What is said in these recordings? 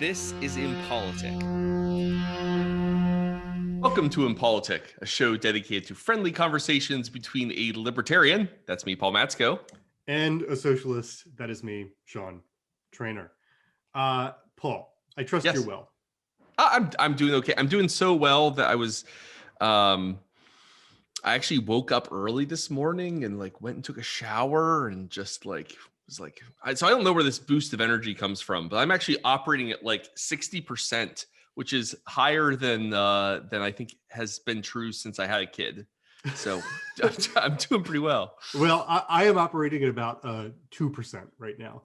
This is Impolitic. Welcome to Impolitic, a show dedicated to friendly conversations between a libertarian, that's me, Paul Matzko, and a socialist, that is me, Sean Trainer. Paul, I trust you're well. I'm doing okay. I'm doing so well that I actually woke up early this morning and went and took a shower and just so I don't know where this boost of energy comes from, but I'm actually operating at 60%, which is higher than I think has been true since I had a kid. So I'm doing pretty well. Well, I am operating at about 2% right now.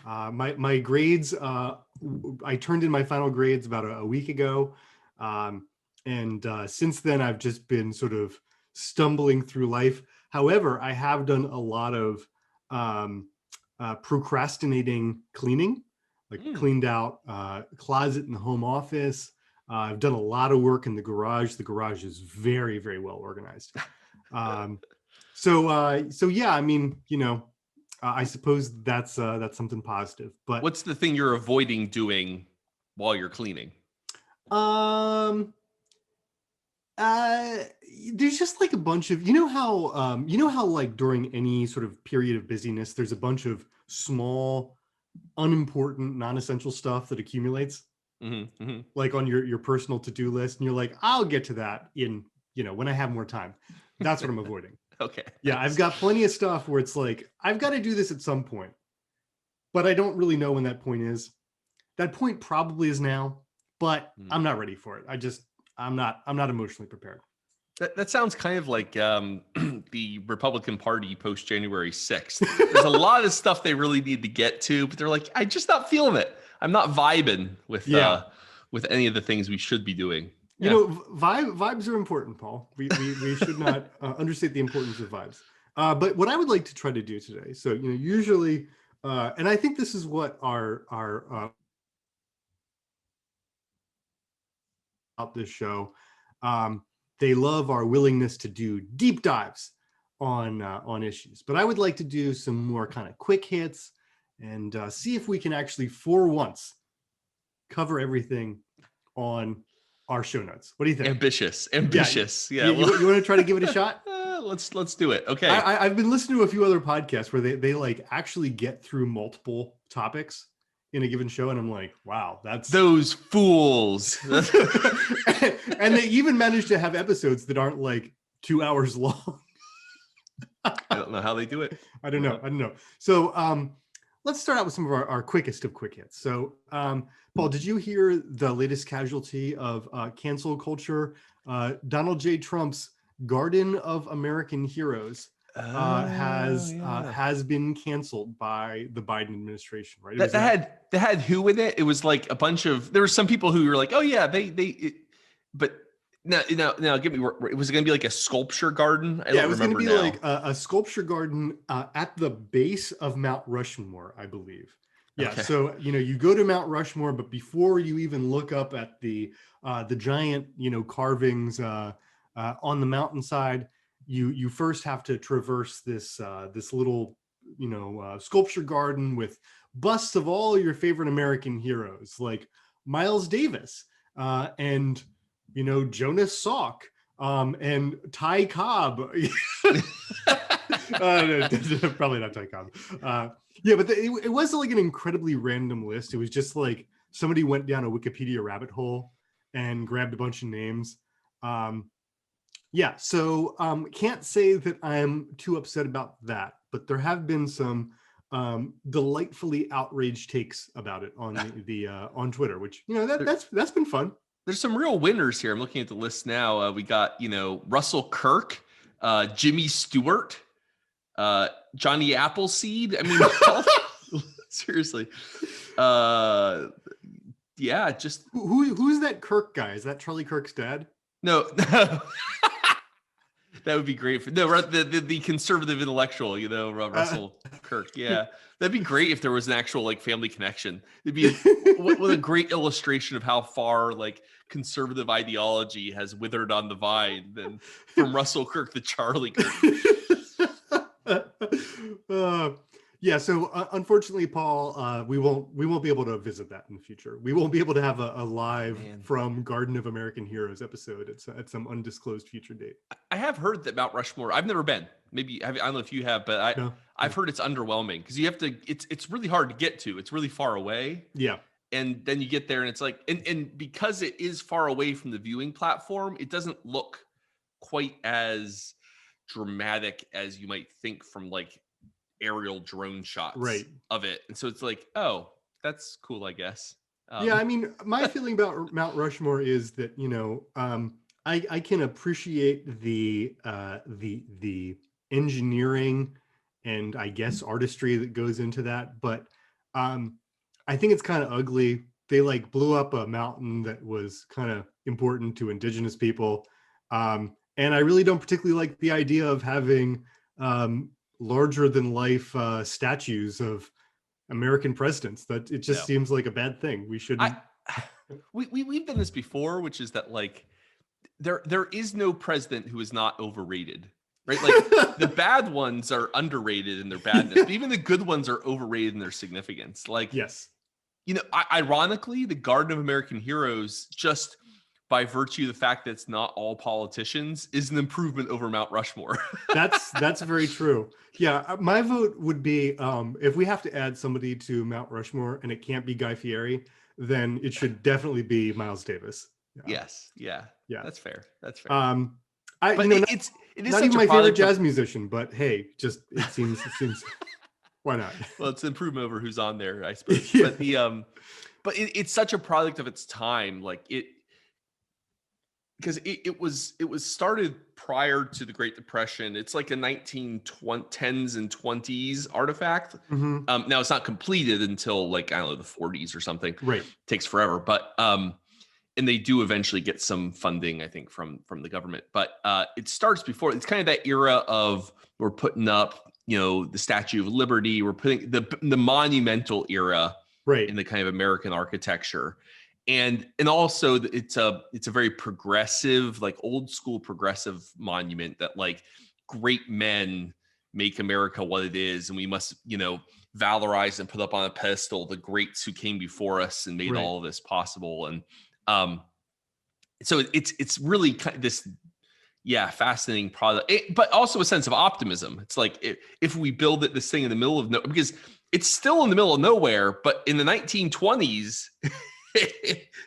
My grades, I turned in my final grades about a week ago. And since then, I've just been sort of stumbling through life. However, I have done a lot of procrastinating cleaning, cleaned out closet in the home office. I've done a lot of work in the garage. The garage is very, very well organized. So yeah, I mean, I suppose that's something positive. But what's the thing you're avoiding doing while you're cleaning? There's just a bunch of, how during any sort of period of busyness, there's a bunch of small, unimportant, non-essential stuff that accumulates, on your personal to-do list, and you're like, I'll get to that in, when I have more time. That's what I'm avoiding. Okay. Yeah, I've got plenty of stuff where it's like, I've got to do this at some point, but I don't really know when that point is. That point probably is now, but I'm not ready for it. I'm not emotionally prepared. That sounds kind of like the Republican Party post January 6th. There's a lot of stuff they really need to get to, but they're like, I'm just not feeling it. I'm not vibing with any of the things we should be doing. Yeah. Vibes are important, Paul. We should not understate the importance of vibes. But what I would like to try to do today, so usually, and I think this is what our about this show, they love our willingness to do deep dives on issues. But I would like to do some more kind of quick hits and see if we can actually, for once, cover everything on our show notes. What do you think? Ambitious. Yeah. You want to try to give it a shot? Let's do it. Okay. I've been listening to a few other podcasts where they actually get through multiple topics in a given show, and I'm like, wow, that's those fools. And they even manage to have episodes that aren't 2 hours long. I don't know how they do it. I don't know. So let's start out with some of our quickest of quick hits. So Paul, did you hear the latest casualty of cancel culture? Donald J. Trump's Garden of American Heroes has been canceled by the Biden administration, right? That had who in it? It was a bunch of, there were some people who were like, oh yeah, but now get me, was it going to be a sculpture garden? It was going to be a sculpture garden at the base of Mount Rushmore, I believe. Yeah. Okay. So, you go to Mount Rushmore, but before you even look up at the giant, carvings on the mountainside, you first have to traverse this little, sculpture garden with busts of all your favorite American heroes, like Miles Davis and, Jonas Salk and Ty Cobb. No, probably not Ty Cobb. Yeah, but it wasn't an incredibly random list. It was just somebody went down a Wikipedia rabbit hole and grabbed a bunch of names. Yeah, so can't say that I'm too upset about that, but there have been some delightfully outraged takes about it on the on Twitter, which that's been fun. There's some real winners here. I'm looking at the list now. We got Russell Kirk, Jimmy Stewart, Johnny Appleseed. I mean, seriously. Yeah, just who's that Kirk guy? Is that Charlie Kirk's dad? No. That would be great for the conservative intellectual, Russell Kirk. Yeah, that'd be great if there was an actual family connection. It'd be what a great illustration of how far conservative ideology has withered on the vine than from Russell Kirk to Charlie Kirk. Yeah, so unfortunately, Paul, we won't be able to visit that in the future. We won't be able to have a live Man. from Garden of American Heroes episode at some undisclosed future date. I have heard that Mount Rushmore. I've never been. Maybe I don't know if you have, but No, I've heard it's underwhelming because you have to. It's really hard to get to. It's really far away, yeah, and then you get there, and it's like, and because it is far away from the viewing platform, it doesn't look quite as dramatic as you might think from like aerial drone shots right. of it. And so it's like, oh, that's cool, I guess. Yeah, I mean, my feeling about Mount Rushmore is that I can appreciate the engineering and I guess artistry that goes into that, but I think it's kind of ugly. They like blew up a mountain that was kind of important to indigenous people, and I really don't particularly like the idea of having larger than life statues of American presidents. That it just No. seems like a bad thing. We shouldn't. We've done this before, which is that like there is no president who is not overrated, right? Like the bad ones are underrated in their badness, but even the good ones are overrated in their significance. Like, Yes. Ironically, the Garden of American Heroes, just by virtue of the fact that it's not all politicians, is an improvement over Mount Rushmore. That's very true. Yeah, my vote would be if we have to add somebody to Mount Rushmore and it can't be Guy Fieri, then it should definitely be Miles Davis. Yeah. Yes, yeah, that's fair. That's fair. But it is not such even a my favorite product jazz musician, but hey, just it seems why not? Well, it's an improvement over who's on there, I suppose. Yeah. But it's such a product of its time. Like because it was started prior to the Great Depression. It's like a 1910s and 20s artifact. Mhm. Now it's not completed until like, I don't know, the 40s or something. Right. It takes forever, but and they do eventually get some funding, I think, from the government. But it starts before. It's kind of that era of we're putting up, the Statue of Liberty. We're putting the monumental era Right. in the kind of American architecture. And also it's a very progressive, like old school progressive monument that like great men make America what it is. And we must, valorize and put up on a pedestal the greats who came before us and made Right. all of this possible. And so it's really kind of this, fascinating product, but also a sense of optimism. It's like if we build this thing in the middle of nowhere, because it's still in the middle of nowhere, but in the 1920s,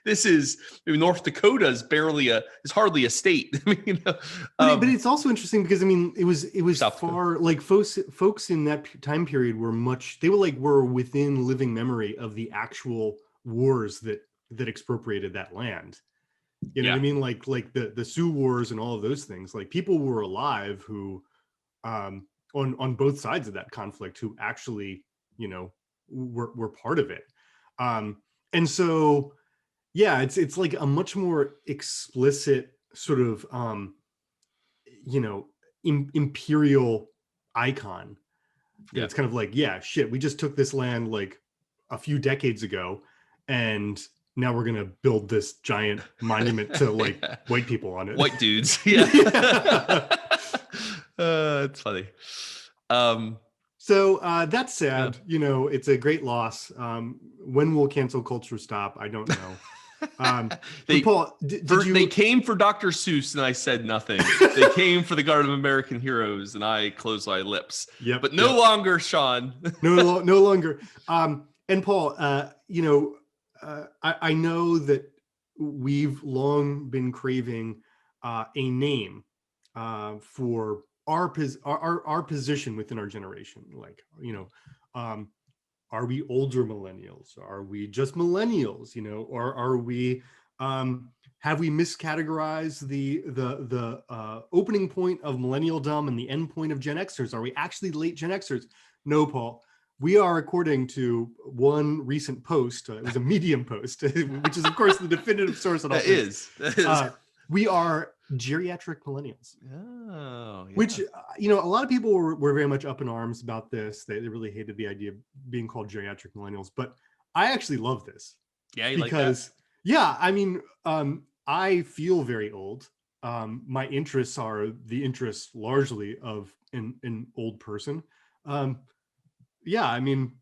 this is North Dakota is hardly a state. But it's also interesting because it was South far like folks in that time period were within living memory of the actual wars that expropriated that land. You know what I mean? Like the Sioux Wars and all of those things. Like people were alive who, on both sides of that conflict, who actually were part of it. And so, yeah, it's like a much more explicit sort of imperial icon. Yeah, it's kind of like, yeah, shit, we just took this land like a few decades ago, and now we're gonna build this giant monument to like white people on it. White dudes. Yeah. It's funny. So that's sad. It's a great loss. When will cancel culture stop? I don't know. Paul, they came for Dr. Seuss and I said nothing. They came for the Garden of American Heroes and I closed my lips. Yep. But no longer, Sean. no longer. And Paul, I know that we've long been craving a name for our position within our generation. Like, are we older millennials? Are we just millennials? Or are we? Have we miscategorized the opening point of millennialdom and the end point of Gen Xers? Are we actually late Gen Xers? No, Paul. We are, according to one recent post, it was a Medium post, which is, of course, the definitive source on all this. That is. We are geriatric millennials. Oh, yeah. Which, a lot of people were very much up in arms about this. They really hated the idea of being called geriatric millennials. But I actually love this. Yeah, you because, like that? I feel very old. My interests are the interests largely of an old person. Yeah, I mean,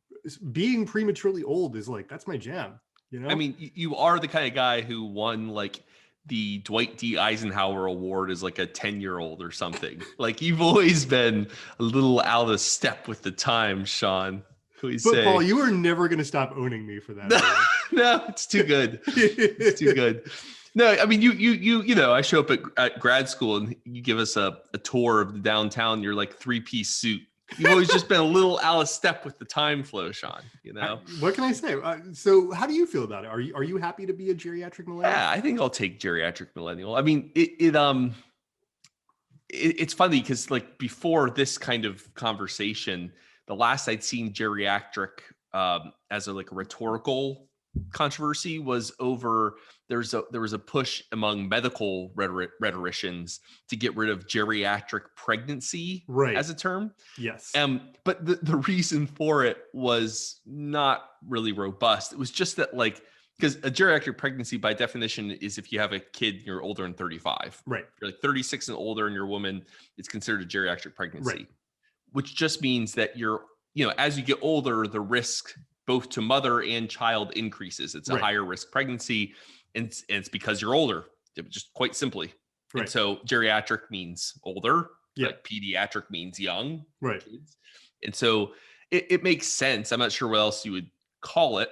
being prematurely old is like, that's my jam, you I know? mean, you are the kind of guy who won like the Dwight D. Eisenhower Award as like a 10-year-old or something. Like you've always been a little out of step with the time, Sean. Can we But Paul, say? you are never going to stop owning me for that No, award. no, it's too good. It's too good. No, I mean you know, I show up at grad school and you give us a tour of the downtown, you're like 3-piece suit. You've always just been a little out of step with the time flow, Sean, you know? What can I say? So how do you feel about it? Are you happy to be a geriatric millennial? Yeah, I think I'll take geriatric millennial. I mean, it's funny because like before this kind of conversation, the last I'd seen geriatric as a like a rhetorical controversy was over there was a push among medical rhetoricians to get rid of geriatric pregnancy Right. as a term. Yes. But the reason for it was not really robust. It was just that like because a geriatric pregnancy by definition is if you have a kid you're older than 35. Right. You're like 36 and older and you're a woman, it's considered a geriatric pregnancy. Right. Which just means that you're, you know, as you get older, the risk both to mother and child increases. It's a Right. higher risk pregnancy, and it's because you're older, just quite simply. Right. And so geriatric means older, Yeah. like pediatric means young Right. kids. And so it makes sense. I'm not sure what else you would call it.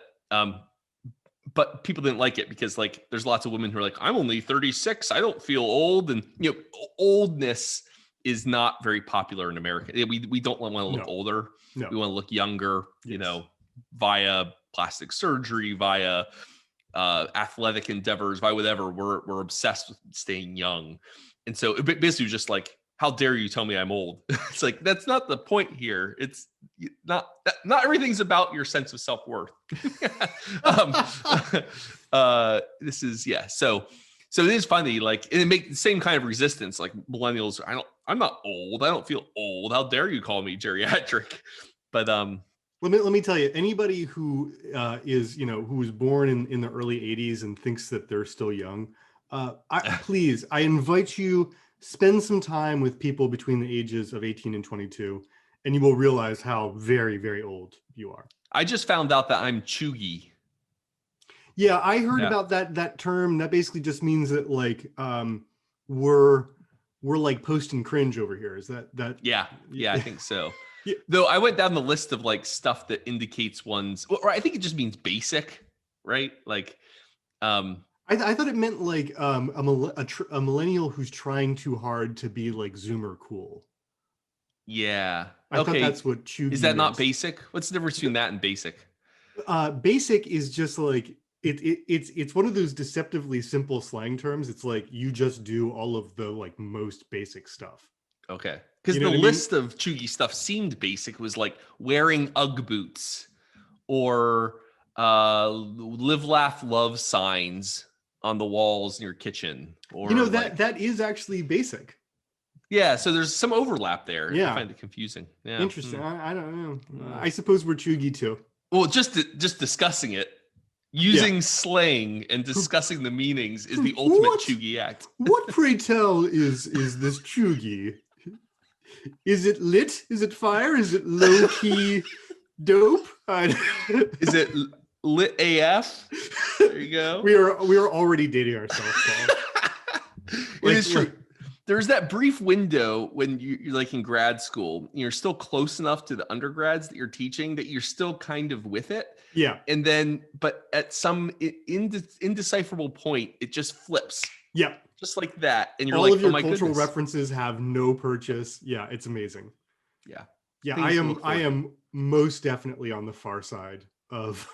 But people didn't like it because like there's lots of women who are like, I'm only 36. I don't feel old. And you know, oldness is not very popular in America. We don't want to look older. No. We want to look younger, you know, via plastic surgery, via athletic endeavors, via whatever. We're obsessed with staying young. And so it basically was just like, how dare you tell me I'm old? It's like, that's not the point here. It's not everything's about your sense of self-worth. This is, yeah. So it is funny, like, and it makes the same kind of resistance. Like millennials, I'm not old. I don't feel old. How dare you call me geriatric? But let me tell you, anybody who is, you know, who was born in the early 80s and thinks that they're still young, please, I invite you, spend some time with people between the ages of 18 and 22, and you will realize how very, very old you are. I just found out that I'm cheugy. Yeah, I heard about that term. That basically just means that like we're like post and cringe over here. Is that? Yeah, I think so. Yeah. Though I went down the list of like stuff that indicates one's, or I think it just means basic, right? Like, I thought it meant like a millennial who's trying too hard to be like Zoomer cool. Yeah. I thought that's what cheugy is. That not basic? What's the difference between that and basic? Basic is just like it's one of those deceptively simple slang terms. It's like you just do all of the like most basic stuff. Okay. Because the list of cheugy stuff seemed basic. It was like wearing Ugg boots or live, laugh, love signs on the walls in your kitchen. Or, you know, that is actually basic. Yeah, so there's some overlap there. Yeah. I find it confusing. Yeah. Interesting. I don't know. I suppose we're cheugy too. Well, just discussing it, using slang and discussing the meanings is the ultimate cheugy act. What, pray tell, is this cheugy? Is it lit? Is it fire? Is it low key dope? Is it lit AF? There you go. We are already dating ourselves, Paul. It is true. There's that brief window when you're like in grad school, you're still close enough to the undergrads that you're teaching that you're still kind of with it. Yeah. And then, but at some indecipherable point, it just flips. Yeah. Just like that. And you're all like, of your oh my cultural goodness. references have no purchase. Yeah, it's amazing. Yeah. Yeah, I am most definitely on the far side of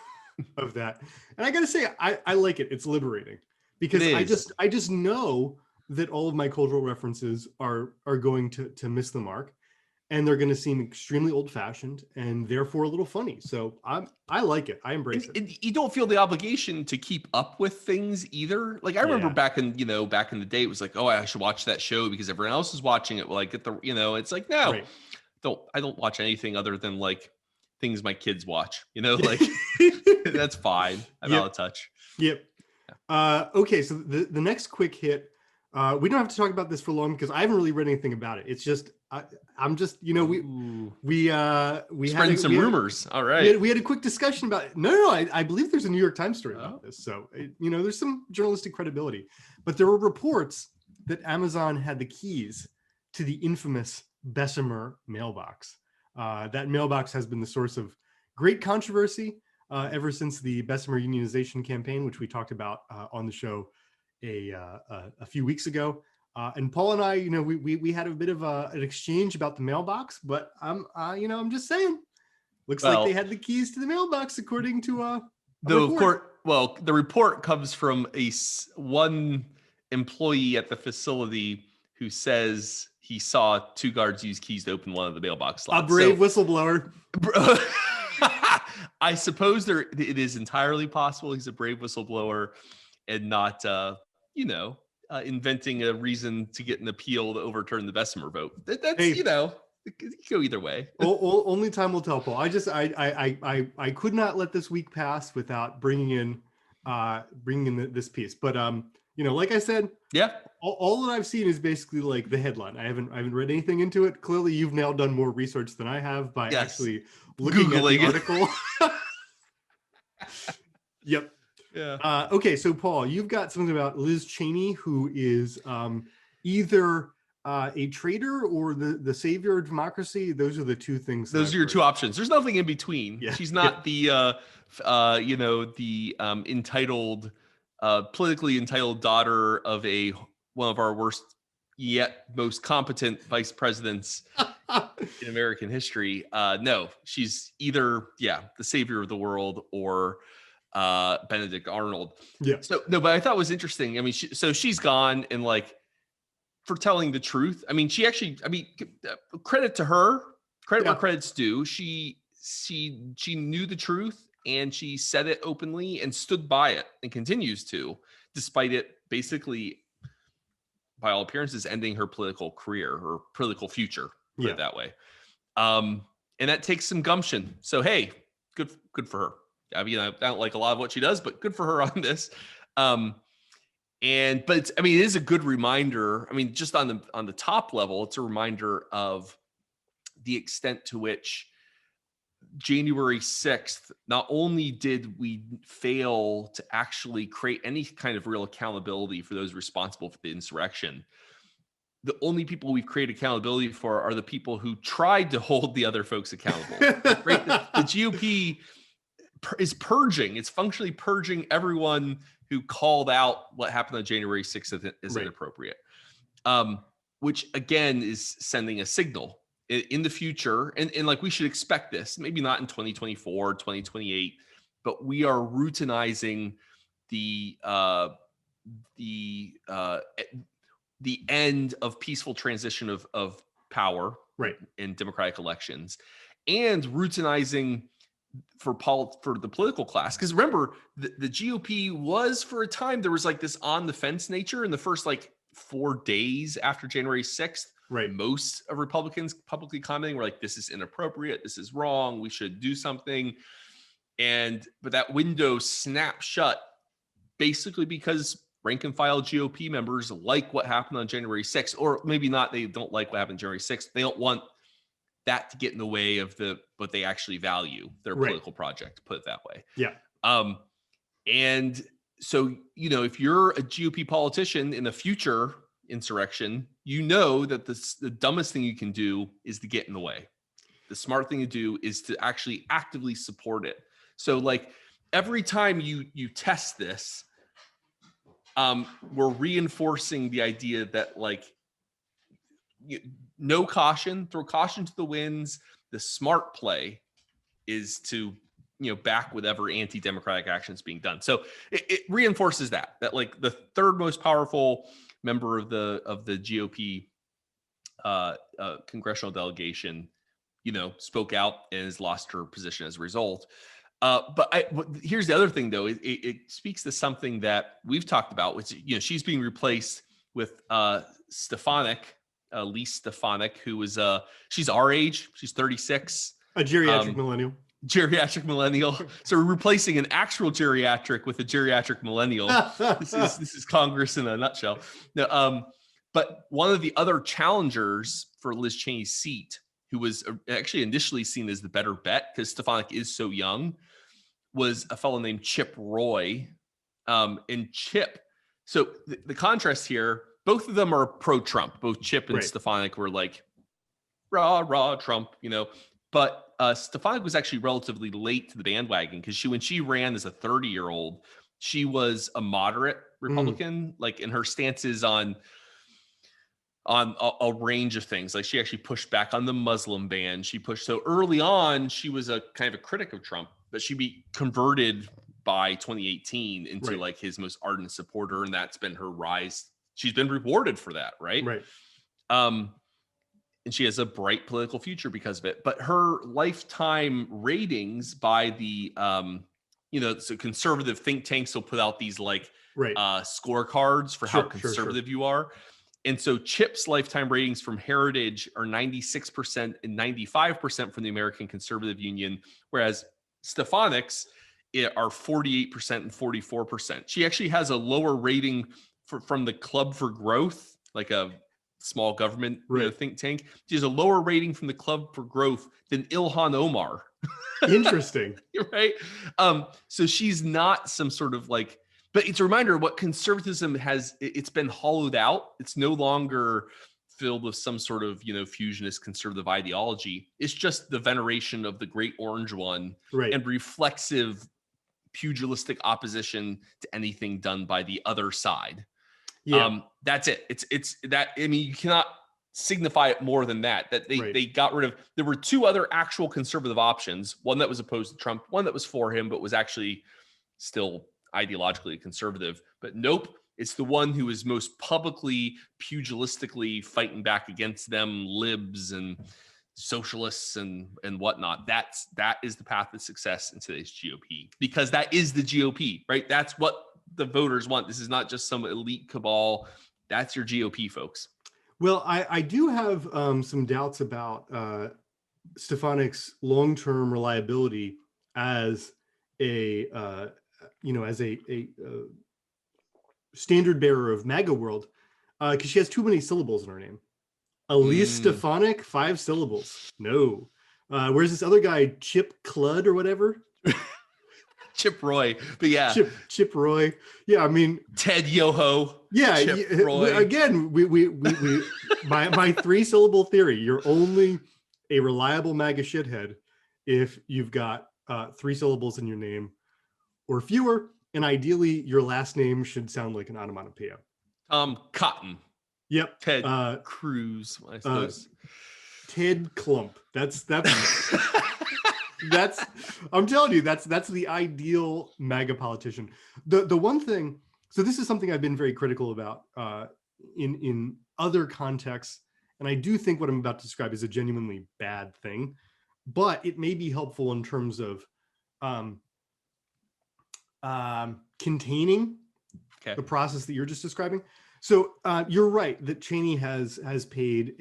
that. And I gotta say, I like it. It's liberating because I just know that all of my cultural references are going to miss the mark, and they're going to seem extremely old-fashioned and therefore a little funny. So I like it. I embrace it. You don't feel the obligation to keep up with things either. Like I remember back in the day, it was like, oh, I should watch that show because everyone else is watching it. Well, I get the, it's like, no, I don't watch anything other than like things my kids watch, like that's fine. I'm out of touch. Yep. Okay. So the next quick hit, We don't have to talk about this for long because I haven't really read anything about it. It's just I'm just we spreading some rumors. All right, we had a quick discussion about it. No, I believe there's a New York Times story about this. So there's some journalistic credibility, but there were reports that Amazon had the keys to the infamous Bessemer mailbox. That mailbox has been the source of great controversy ever since the Bessemer unionization campaign, which we talked about on the show a few weeks ago. And Paul and I, we had a bit of an exchange about the mailbox, but I'm just saying, looks like they had the keys to the mailbox according to the report. Well, the report comes from one employee at the facility who says he saw 2 guards use keys to open one of the mailbox slots. A brave whistleblower. I suppose it is entirely possible he's a brave whistleblower and not, inventing a reason to get an appeal to overturn the Bessemer vote. That's, it could go either way. Only time will tell, Paul. I could not let this week pass without bringing in this piece. But like I said, all that I've seen is basically like the headline. I haven't read anything into it. Clearly, you've now done more research than I have by actually looking Googling at the article. Yep. Yeah. Okay, so Paul, you've got something about Liz Cheney, who is either a traitor or the savior of democracy. Those are the two things. Those are your two options. There's nothing in between. Yeah. She's not the entitled, politically entitled daughter of one of our worst yet most competent vice presidents in American history. No, she's either the savior of the world or Benedict Arnold. Yeah. So no, but I thought it was interesting. I mean, she's gone and for telling the truth. I mean, she actually. I mean, credit to her. Credit where credit's due. She knew the truth and she said it openly and stood by it and continues to, despite it basically, by all appearances, ending her political career or political future. Put it that way. And that takes some gumption. So hey, good for her. I mean, I don't like a lot of what she does, but good for her on this. But it is a good reminder. I mean, just on the top level, it's a reminder of the extent to which January 6th, not only did we fail to actually create any kind of real accountability for those responsible for the insurrection, the only people we've created accountability for are the people who tried to hold the other folks accountable. Right? The GOP is purging. It's functionally purging everyone who called out what happened on January 6th as inappropriate, which again is sending a signal in the future. And we should expect this, maybe not in 2024, 2028, but we are routinizing the end of peaceful transition of power in democratic elections, and routinizing for the political class. Because remember, the GOP was, for a time, there was this on the fence nature in the first 4 days after January 6th. Right. Most of Republicans publicly commenting were this is inappropriate, this is wrong, we should do something. But that window snapped shut basically because rank and file GOP members like what happened on January 6th, or maybe not, they don't like what happened on January 6th. They don't want that to get in the way of what they actually value, their political project, put it that way. Yeah. And so, if you're a GOP politician in the future insurrection, that the dumbest thing you can do is to get in the way. The smart thing to do is to actually actively support it. So every time you test this, we're reinforcing the idea that no caution, throw caution to the winds. The smart play is to back whatever anti-democratic action is being done. So it reinforces that the third most powerful member of the GOP congressional delegation, spoke out and has lost her position as a result. But here's the other thing, though. It speaks to something that we've talked about, which she's being replaced with Stefanik, Lise Stefanik, who is she's our age. She's 36. A geriatric millennial. Geriatric millennial. So we're replacing an actual geriatric with a geriatric millennial. This is Congress in a nutshell. Now, but one of the other challengers for Liz Cheney's seat, who was actually initially seen as the better bet because Stefanik is so young, was a fellow named Chip Roy. And Chip, so the contrast here, both of them are pro-Trump. Both Chip and Stefanik were like, rah, Trump, But Stefanik was actually relatively late to the bandwagon because when she ran as a 30-year-old, she was a moderate Republican, like in her stances on a range of things. Like she actually pushed back on the Muslim ban. So early on, she was a kind of a critic of Trump, but she be converted by 2018 into like his most ardent supporter, and that's been her rise. She's been rewarded for that, right? And she has a bright political future because of it. But her lifetime ratings by the, so conservative think tanks will put out these like scorecards for how conservative you are. And so Chip's lifetime ratings from Heritage are 96% and 95% from the American Conservative Union, whereas Stefanik's are 48% and 44%. She actually has a lower rating from the Club for Growth, like a small government think tank. She has a lower rating from the Club for Growth than Ilhan Omar. Interesting. Right? So she's not some sort of like, but it's a reminder of what conservatism has. It's been hollowed out. It's no longer filled with some sort of, fusionist conservative ideology. It's just the veneration of the great orange one and reflexive pugilistic opposition to anything done by the other side. That's it. It's that. I mean, you cannot signify it more than that. That they got rid of. There were two other actual conservative options. One that was opposed to Trump. One that was for him, but was actually still ideologically conservative. But nope, it's the one who is most publicly pugilistically fighting back against them libs and socialists and whatnot. That is the path to success in today's GOP, because that is the GOP, right? That's what the voters want. This is not just some elite cabal. That's your GOP, folks. Well, I do have some doubts about Stefanik's long-term reliability as a standard bearer of MAGA world, because she has too many syllables in her name. Elise Stefanik, 5 syllables. No. Where's this other guy, Chip Cludd or whatever? Chip Roy, but yeah, Chip Roy. Yeah, I mean Ted Yoho. Yeah, Roy. Again, we my 3-syllable theory. You're only a reliable MAGA shithead if you've got 3 syllables in your name or fewer, and ideally your last name should sound like an onomatopoeia. Cotton. Yep. Ted Cruz, I suppose. Ted Clump. That's I'm telling you, that's the ideal MAGA politician. The one thing, so this is something I've been very critical about in other contexts, and I do think what I'm about to describe is a genuinely bad thing, but it may be helpful in terms of containing the process that you're just describing. So you're right that Cheney has paid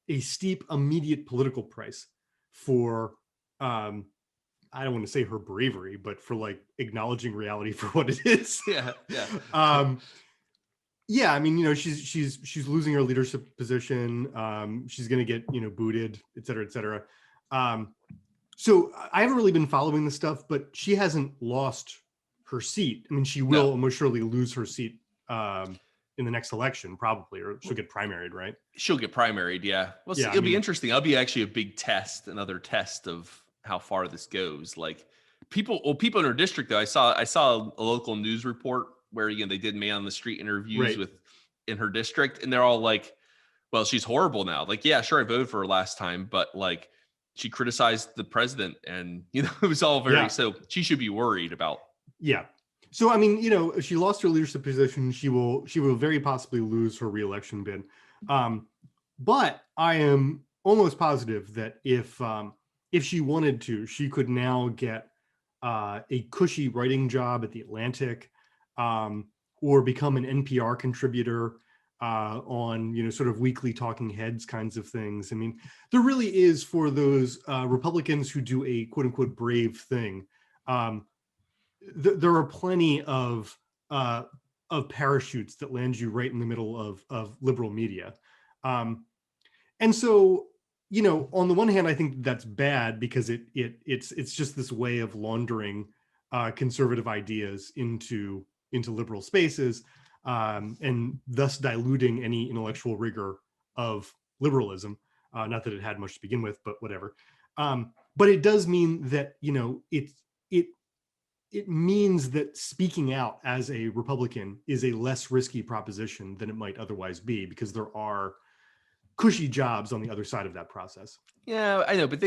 a steep immediate political price for I don't want to say her bravery, but for like acknowledging reality for what it is. Yeah. I mean, she's losing her leadership position. She's going to get booted, et cetera, et cetera. So I haven't really been following this stuff, but she hasn't lost her seat. I mean, she will most surely lose her seat in the next election, probably, or she'll get primaried, right? She'll get primaried, yeah. Well, it'll be interesting. It'll be actually a big test, another test of how far this goes. Like people in her district, though, I saw a local news report where they did man on the street interviews in her district, and they're all like, "Well, she's horrible now." Like, yeah, sure, I voted for her last time, but like, she criticized the president, and it was all very. So she should be worried about. Yeah. So, I mean, if she lost her leadership position, she will very possibly lose her reelection bid. But I am almost positive that if she wanted to, she could now get a cushy writing job at The Atlantic, or become an NPR contributor, on, sort of weekly talking heads kinds of things. I mean, there really is, for those Republicans who do a quote unquote brave thing. There are plenty of parachutes that land you right in the middle of liberal media. And so, on the one hand, I think that's bad because it's just this way of laundering conservative ideas into liberal spaces, and thus diluting any intellectual rigor of liberalism. Not that it had much to begin with, but whatever. But it does mean that it means that speaking out as a Republican is a less risky proposition than it might otherwise be, because there are cushy jobs on the other side of that process. Yeah, I know, but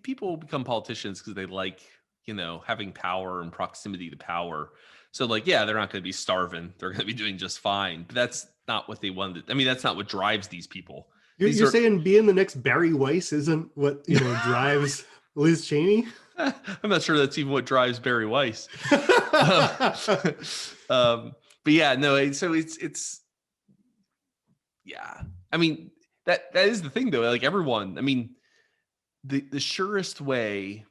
people become politicians because they like, having power and proximity to power. So like, yeah, they're not going to be starving. They're going to be doing just fine. But that's not what they wanted. I mean, that's not what drives these people. You're saying being the next Barry Weiss isn't what drives Liz Cheney? I'm not sure that's even what drives Barry Weiss. But yeah, no. So it's yeah. I mean, that is the thing though. Like everyone, I mean, the surest way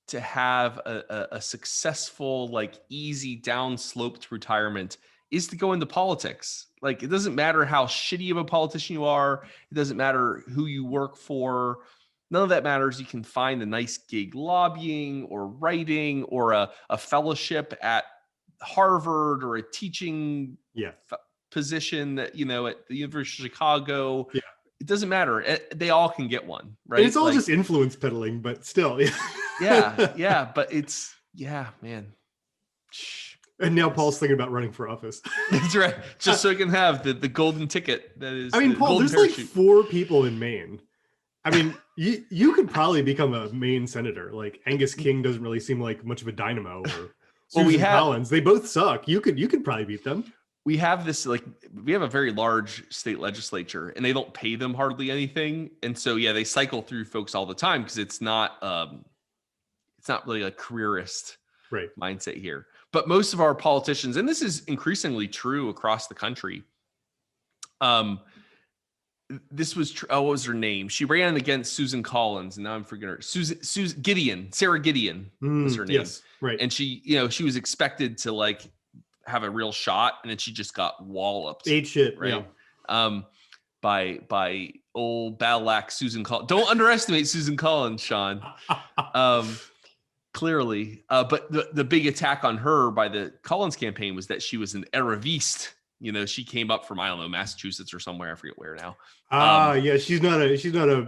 to have a successful, like easy downsloped retirement is to go into politics. Like it doesn't matter how shitty of a politician you are. It doesn't matter who you work for. None of that matters. You can find a nice gig lobbying or writing or a fellowship at Harvard or a teaching position that, at the University of Chicago. Yeah. It doesn't matter. They all can get one, right? And it's all just influence peddling, but still. Yeah. But man. And now Paul's thinking about running for office. That's right. Just so he can have the golden ticket. That is. I mean, Paul, there's parachute. like 4 people in Maine. I mean, you could probably become a Maine senator. Like Angus King doesn't really seem like much of a dynamo, or Susan Collins. They both suck. You could probably beat them. We have this, we have a very large state legislature, and they don't pay them hardly anything. And so, they cycle through folks all the time because it's not really a careerist mindset here. But most of our politicians, and this is increasingly true across the country. This was what was her name? She ran against Susan Collins, and now I'm forgetting her. Susan Gideon, Sarah Gideon was her name. Yes, right. And she, she was expected to have a real shot, and then she just got walloped. Ate shit, right? Yeah. By old battle-axe Susan Collins. Don't underestimate Susan Collins, Sean. Clearly, but the big attack on her by the Collins campaign was that she was an Arabiste. She came up from, I don't know, Massachusetts or somewhere. I forget where now. Yeah, she's not a she's not a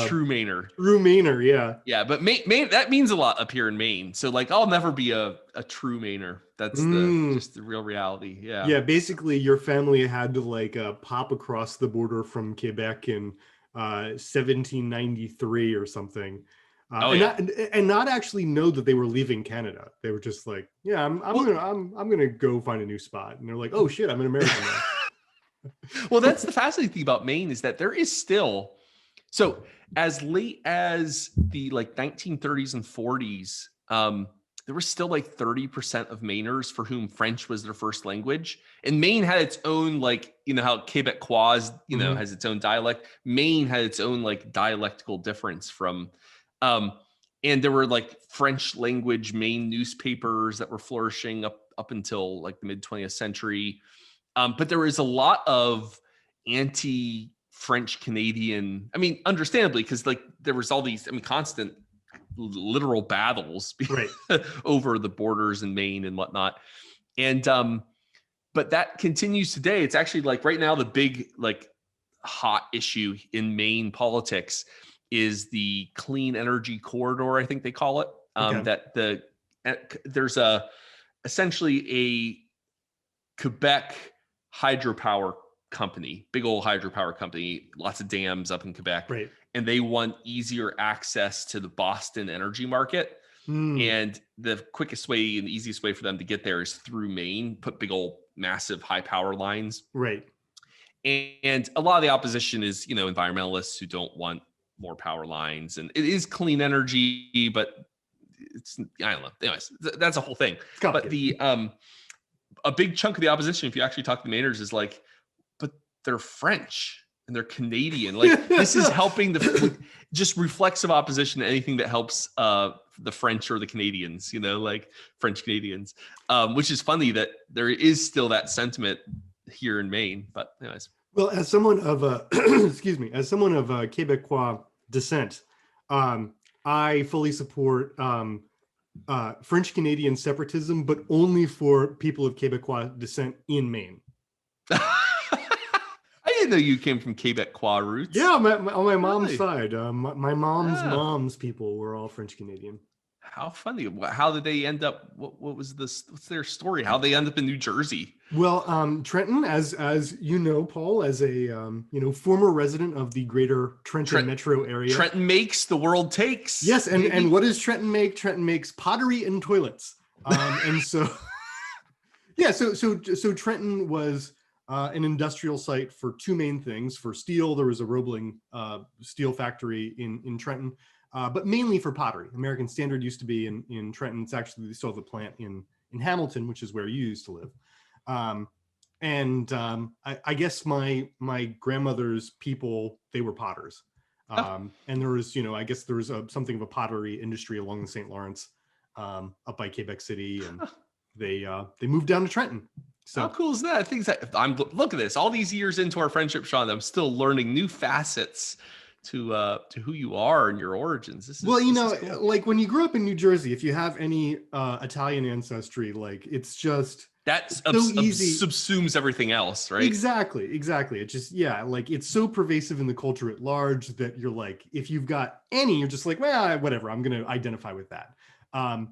true Mainer. True Mainer, yeah. Yeah, but Maine, that means a lot up here in Maine. So I'll never be a true Mainer. That's just the real reality. Yeah. Yeah, basically your family had to pop across the border from Quebec in 1793 or something. And not actually know that they were leaving Canada. They were just like, yeah, I'm gonna go find a new spot. And they're like, oh shit, I'm an American now. Well, that's the fascinating thing about Maine, is that there is still, so as late as the 1930s and 40s, there was still 30% of Mainers for whom French was their first language. And Maine had its own, how Quebecois, has its own dialect. Maine had its own dialectical difference from, and there were French language Maine newspapers that were flourishing up until the mid 20th century. But there was a lot of anti-French Canadian, I mean, understandably, because there was all these, constant literal battles over the borders in Maine and whatnot. And, but that continues today. It's actually right now, the big, hot issue in Maine politics is the clean energy corridor, I think they call it. That there's essentially a Quebec hydropower company, big old hydropower company, lots of dams up in Quebec, and they want easier access to the Boston energy market. And the quickest way and the easiest way for them to get there is through Maine, put big old massive high power lines. Right. And a lot of the opposition is, environmentalists who don't want more power lines, and it is clean energy, but it's, I don't know. Anyways, that's a whole thing. But the a big chunk of the opposition, if you actually talk to the Mainers, is but they're French and they're Canadian. Like this is helping just reflexive opposition to anything that helps the French or the Canadians, like French Canadians, which is funny that there is still that sentiment here in Maine. But anyways. Well, as someone of excuse me, as someone of Quebecois descent, I fully support French Canadian separatism, but only for people of Quebecois descent in Maine. I didn't know you came from Quebecois roots. Yeah, on my mom's side, my mom's people were all French Canadian. How funny! How did they end up? What was this? What's their story? How they end up in New Jersey? Well, Trenton, as you know, Paul, as a former resident of the greater Trenton metro area. Trenton makes, the world takes. Yes, and what does Trenton make? Trenton makes pottery and toilets. And so, yeah, so Trenton was an industrial site for two main things. For steel, there was a Roebling steel factory in Trenton. But mainly for pottery. American Standard used to be in Trenton. It's actually, they still have a plant in Hamilton, which is where you used to live. I guess my grandmother's people, they were potters. And there was, I guess there was something of a pottery industry along the St. Lawrence up by Quebec City. And they moved down to Trenton. So how cool is that? I think look at this. All these years into our friendship, Sean, I'm still learning new facets to who you are and your origins. Cool. Like when you grew up in New Jersey, if you have any Italian ancestry, like it's just that's so easy, subsumes everything else, right? Exactly. It just, like it's so pervasive in the culture at large that you're like, if you've got any, you're just like, well, whatever, I'm gonna identify with that. My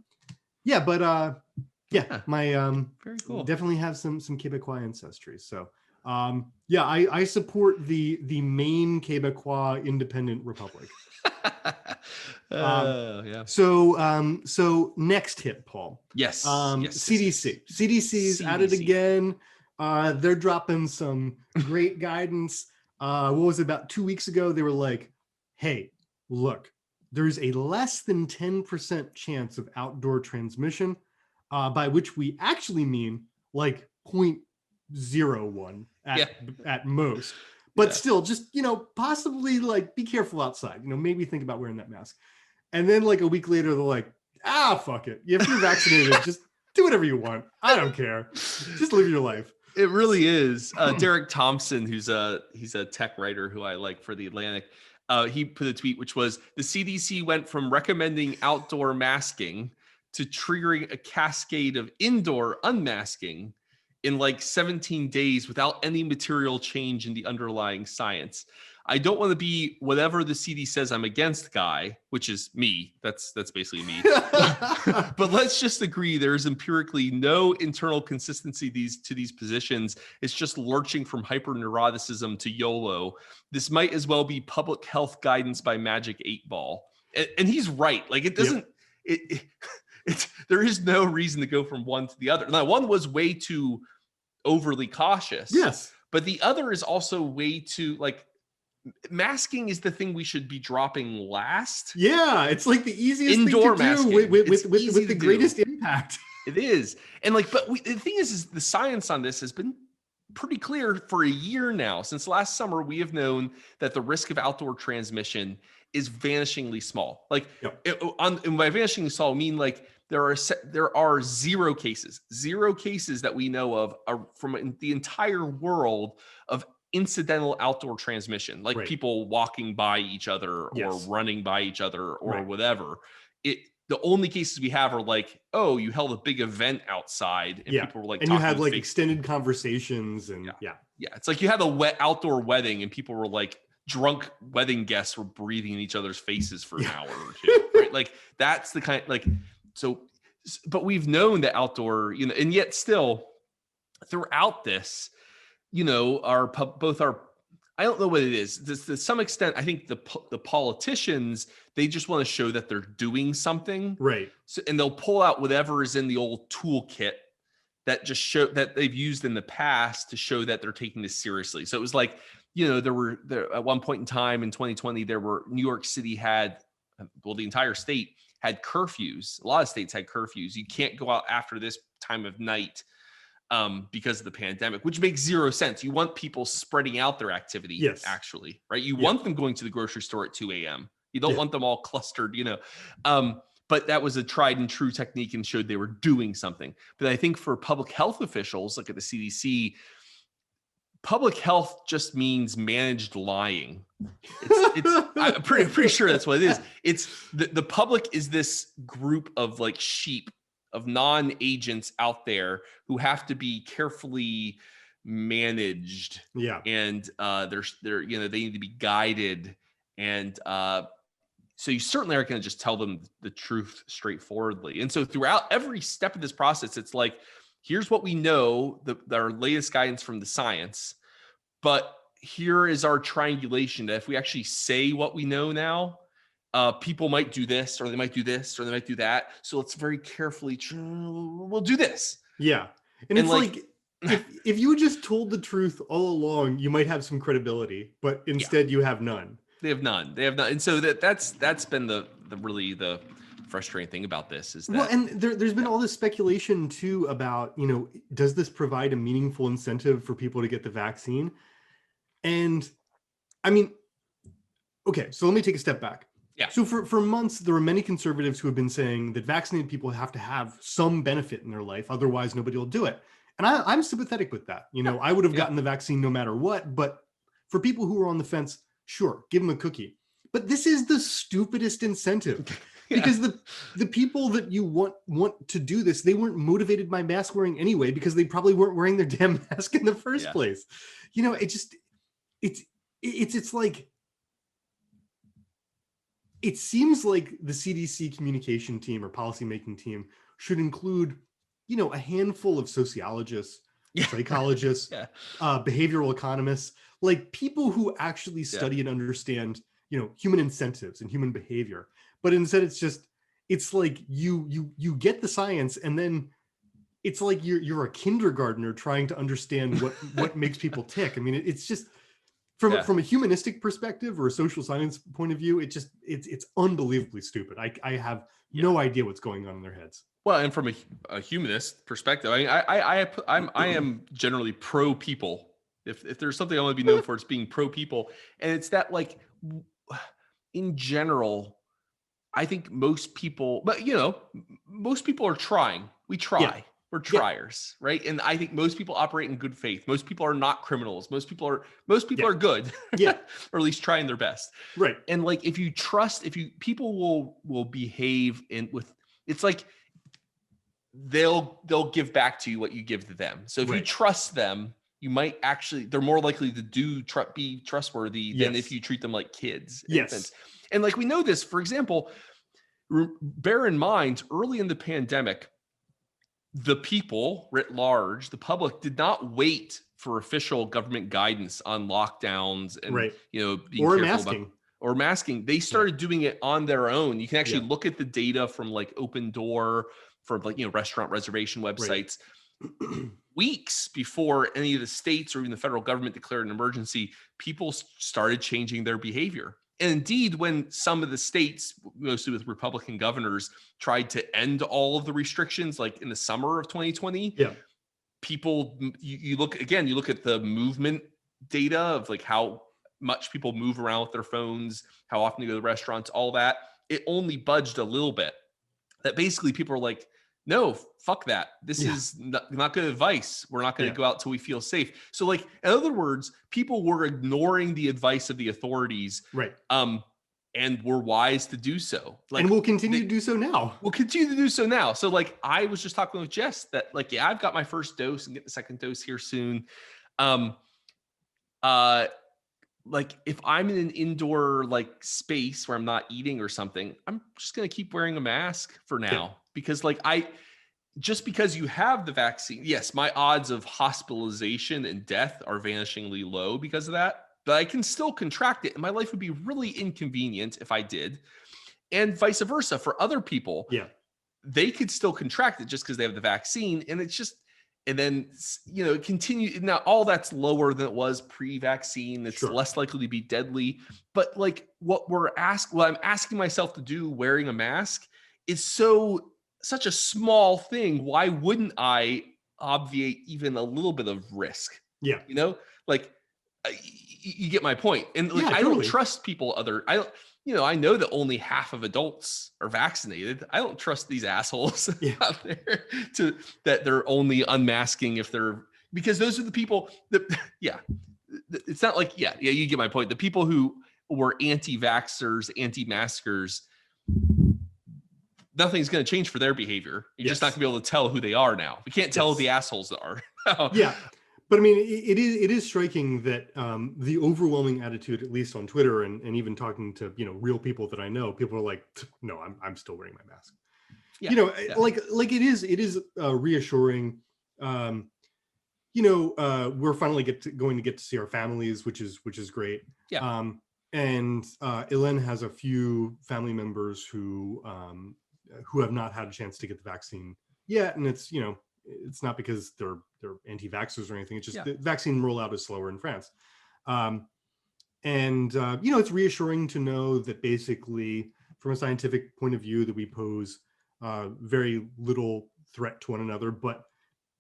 very cool. Definitely have some Quebecois ancestry. So I support the Maine Quebecois Independent Republic. So next hit, Paul. Yes. CDC. CDC's at it again. They're dropping some great guidance. What was it, about 2 weeks ago? They were like, hey, look, there's a less than 10% chance of outdoor transmission, by which we actually mean like 0.01 at most. But still, just, possibly like be careful outside, maybe think about wearing that mask. And then like a week later, they're like, fuck it. If you're vaccinated, just do whatever you want. I don't care. Just live your life. It really is. Derek Thompson, he's a tech writer who I like for The Atlantic. He put a tweet, which was, the CDC went from recommending outdoor masking to triggering a cascade of indoor unmasking in like 17 days without any material change in the underlying science. I don't want to be whatever the CD says I'm against guy, which is me. That's basically me. But let's just agree there is empirically no internal consistency to these positions. It's just lurching from hyperneuroticism to YOLO. This might as well be public health guidance by Magic 8-ball. And he's right. Like it doesn't, there is no reason to go from one to the other. Now, one was way too overly cautious. Yes. But the other is also way too, like, masking is the thing we should be dropping last. Yeah, it's like the easiest indoor thing to do with the greatest impact. It is. And like, but the thing is the science on this has been pretty clear for a year now. Since last summer, we have known that the risk of outdoor transmission is vanishingly small. Like, and by vanishingly small, I mean like there are zero cases that we know of from the entire world of incidental outdoor transmission, like people walking by each other or running by each other or whatever. The only cases we have are like, oh, you held a big event outside and people were like, and you had like extended conversations and it's like you had a outdoor wedding and people were like, drunk wedding guests were breathing in each other's faces for an hour or two, right? Like that's the kind, like, so, but we've known that outdoor, and yet still throughout this, I don't know what it is. To some extent, I think the politicians, they just want to show that they're doing something. Right. So, and they'll pull out whatever is in the old toolkit that just show that they've used in the past to show that they're taking this seriously. So it was like, there at one point in time in 2020, New York City had, the entire state had curfews. A lot of states had curfews. You can't go out after this time of night. because of the pandemic, which makes zero sense. You want people spreading out their activity, Yes. actually, right? You Yeah. want them going to the grocery store at 2 a.m. You don't Yeah. want them all clustered, but that was a tried and true technique and showed they were doing something. But I think for public health officials, like at the CDC, public health just means managed lying. I'm pretty sure that's what it is. It's the public is this group of like sheep, of non-agents out there who have to be carefully managed. Yeah. And they're they need to be guided. And so you certainly aren't going to just tell them the truth straightforwardly. And so throughout every step of this process, it's like, here's what we know, our latest guidance from the science, but here is our triangulation that if we actually say what we know now, people might do this, or they might do this, or they might do that. So let's very carefully, we'll do this. Yeah. And it's like if you just told the truth all along, you might have some credibility, but instead you have none. They have none. And so that's been the really the frustrating thing about this is that. Well, and there's been all this speculation too about, does this provide a meaningful incentive for people to get the vaccine? And I mean, okay, so let me take a step back. Yeah. So for months, there were many conservatives who have been saying that vaccinated people have to have some benefit in their life, otherwise nobody will do it. And I'm sympathetic with that. I would have gotten the vaccine no matter what, but for people who are on the fence, sure, give them a cookie. But this is the stupidest incentive because the people that you want to do this, they weren't motivated by mask wearing anyway, because they probably weren't wearing their damn mask in the first place. It's like, it seems like the CDC communication team or policymaking team should include, a handful of sociologists, psychologists, behavioral economists, like people who actually study and understand, human incentives and human behavior. But instead it's like you get the science, and then it's like you're a kindergartner trying to understand what makes people tick. I mean, it's just from a humanistic perspective or a social science point of view, it's unbelievably stupid. I have no idea what's going on in their heads. Well, and from a humanist perspective, I mean, I am generally pro people. If there's something I want to be known for, it's being pro people, and it's that, like, in general, I think most people, but most people are trying. We try. Yeah. We're triers, right? And I think most people operate in good faith. Most people are not criminals. Most people are good. Yeah. Or at least trying their best. Right. And like, people will behave it's like they'll give back to you what you give to them. So if you trust them, you might actually, they're more likely to be trustworthy than if you treat them like kids. Yes. And like, we know this, for example, bear in mind, early in the pandemic, the people writ large, the public, did not wait for official government guidance on lockdowns and being or masking. Or masking. They started doing it on their own. You can actually look at the data from like Open Door, for like restaurant reservation websites. Weeks before any of the states or even the federal government declared an emergency, people started changing their behavior. And indeed, when some of the states, mostly with Republican governors, tried to end all of the restrictions, like in the summer of 2020, people, you look at the movement data of like how much people move around with their phones, how often they go to restaurants, all that, it only budged a little bit. That basically people are like, no, fuck that. This is not good advice. We're not going to go out till we feel safe. So like, in other words, people were ignoring the advice of the authorities. Right. And we're wise to do so. Like, and we'll continue to do so now. We'll continue to do so now. So like, I was just talking with Jess that like, I've got my first dose and get the second dose here soon. Like if I'm in an indoor like space where I'm not eating or something, I'm just going to keep wearing a mask for now because like just because you have the vaccine, yes, my odds of hospitalization and death are vanishingly low because of that, but I can still contract it and my life would be really inconvenient if I did. And vice versa for other people. Yeah. They could still contract it just because they have the vaccine. And it's just, and then, continue. Now, all that's lower than it was pre-vaccine. It's less likely to be deadly. But like what I'm asking myself to do wearing a mask is such a small thing. Why wouldn't I obviate even a little bit of risk. Yeah. You know, like you get my point. And like, Yeah, I don't totally. trust people I don't, I know that only half of adults are vaccinated. I don't trust these assholes Yeah. out there that they're only unmasking if they're, because those are the people that, yeah, it's not like, yeah, you get my point. The people who were anti-vaxxers, anti-maskers, nothing's going to change for their behavior. You're just not going to be able to tell who they are now. We can't tell the assholes that are. Yeah. But I mean, it is striking that the overwhelming attitude, at least on Twitter and even talking to, real people that I know, people are like, no, I'm still wearing my mask. Yeah, like it is reassuring. We're finally going to get to see our families, which is great. Yeah. And Elaine has a few family members who have not had a chance to get the vaccine yet, and it's it's not because they're anti-vaxxers or anything. It's just the vaccine rollout is slower in France. It's reassuring to know that basically from a scientific point of view that we pose very little threat to one another. But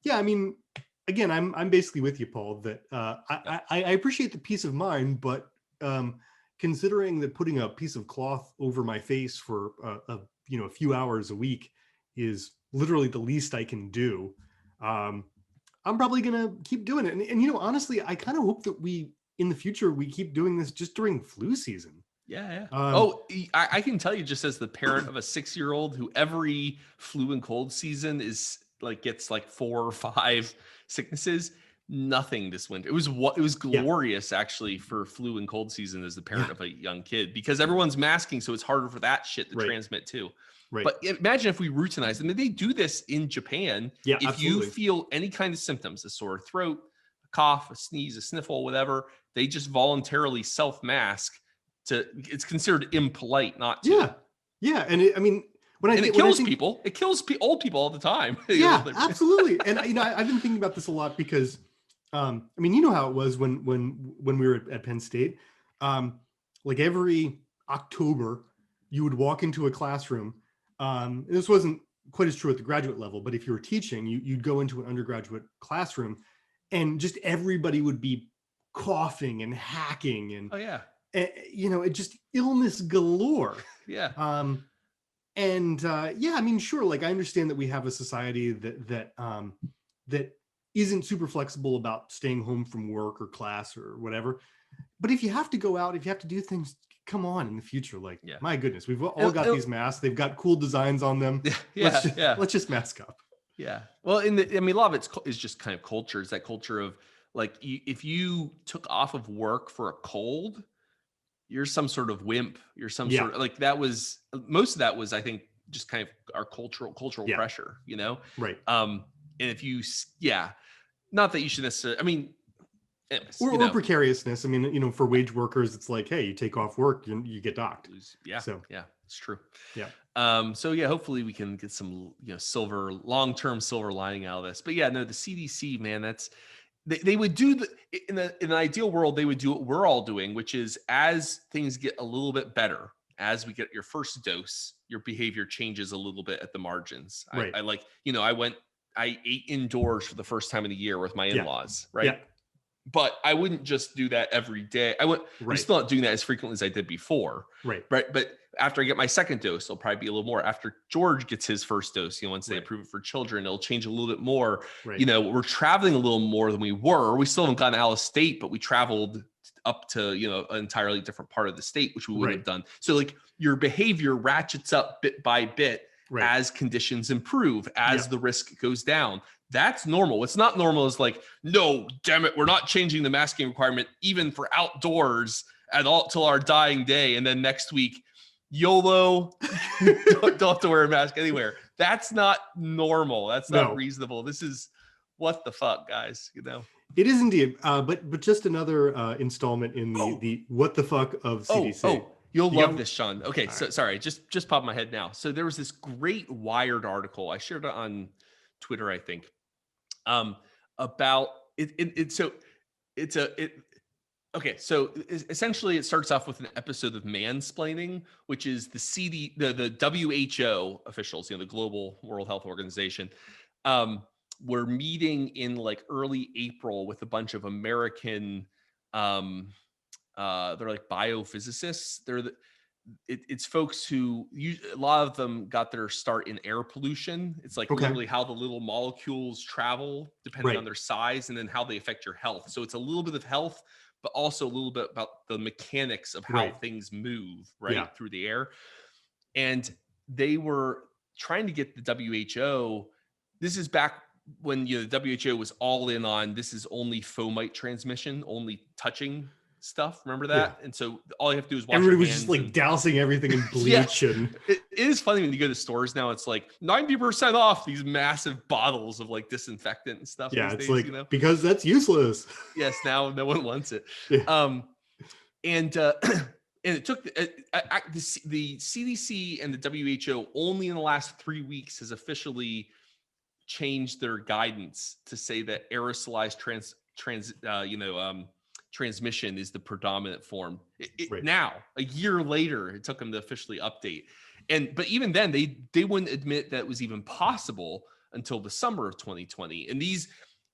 yeah, I mean, again, I'm basically with you, Paul, that I appreciate the peace of mind, but considering that putting a piece of cloth over my face for a few hours a week is literally the least I can do, I'm probably gonna keep doing it. And honestly, I kind of hope that in the future we keep doing this just during flu season. Yeah. I can tell you, just as the parent of a 6-year-old who every flu and cold season is like gets like 4 or 5 sicknesses. Nothing this winter. It was glorious actually for flu and cold season as the parent of a young kid, because everyone's masking, so it's harder for that shit to transmit too. Right. But imagine if we routinized. I mean, they do this in Japan. Yeah, if absolutely. you feel any kind of symptoms, a sore throat, a cough, a sneeze, a sniffle, whatever, they just voluntarily self-mask. It's considered impolite not to. Yeah, and it kills people. It kills old people all the time. Yeah, absolutely. And I've been thinking about this a lot because, how it was when we were at Penn State. Like every October, you would walk into a classroom. And this wasn't quite as true at the graduate level, but if you were teaching, you'd go into an undergraduate classroom, and just everybody would be coughing and hacking and it just illness galore. Sure, like I understand that we have a society that isn't super flexible about staying home from work or class or whatever, but if you have to go out, if you have to do things, come on, in the future, like my goodness, we've all got these masks, they've got cool designs on them. Let's just mask up. Well, a lot of it is just kind of culture. It's that culture of like, if you took off of work for a cold, you're some sort of wimp. You're some sort of, like, most of that was, I think, just kind of our cultural pressure, Right. And if you, not that you should necessarily, anyways, or precariousness. For wage workers, it's like, hey, you take off work, you get docked. So it's true. So hopefully we can get some, long-term silver lining out of this. But the CDC, man, they would do in an ideal world, they would do what we're all doing, which is as things get a little bit better, as we get your first dose, your behavior changes a little bit at the margins. Right. I ate indoors for the first time in a year with my in-laws. Right. But I wouldn't just do that every day. I'm still not doing that as frequently as I did before. Right. But after I get my second dose, it'll probably be a little more. After George gets his first dose, once they approve it for children, it'll change a little bit more. Right. We're traveling a little more than we were. We still haven't gotten out of state, but we traveled up to, an entirely different part of the state, which we would have done. So like your behavior ratchets up bit by bit as conditions improve, as the risk goes down. That's normal. What's not normal is like, no, damn it, we're not changing the masking requirement even for outdoors at all till our dying day. And then next week, YOLO, don't have to wear a mask anywhere. That's not normal. That's not reasonable. This is what the fuck, guys, It is indeed. But just another installment in the what the fuck of CDC. You'll love this, Sean. Okay, sorry, just popped my head now. So there was this great Wired article. I shared it on Twitter, I think, about it. So essentially it starts off with an episode of Mansplaining, which is the WHO officials, the Global World Health Organization, were meeting in like early April with a bunch of American, they're like biophysicists. It's folks who a lot of them got their start in air pollution. It's like Okay. literally how the little molecules travel depending on Right. their size, and then how they affect your health. So it's a little bit of health, but also a little bit about the mechanics of how Right. things move Yeah. through the air. And they were trying to get the WHO. This is back when the WHO was all in on this is only fomite transmission, only touching stuff. Remember Yeah. that? And so all you have to do is wash Everybody your was just hands. like And dousing everything in yeah, bleach and it is funny when you go to stores now. It's like 90% off these massive bottles of like disinfectant and stuff yeah, these it's days. like because that's useless. Yes, now no one wants it. Yeah. And and it took the CDC and the WHO only in the last 3 weeks has officially changed their guidance to say that aerosolized transmission is the predominant form. Right. Now, a year later, it took them to officially update. But even then, they wouldn't admit that it was even possible until the summer of 2020. And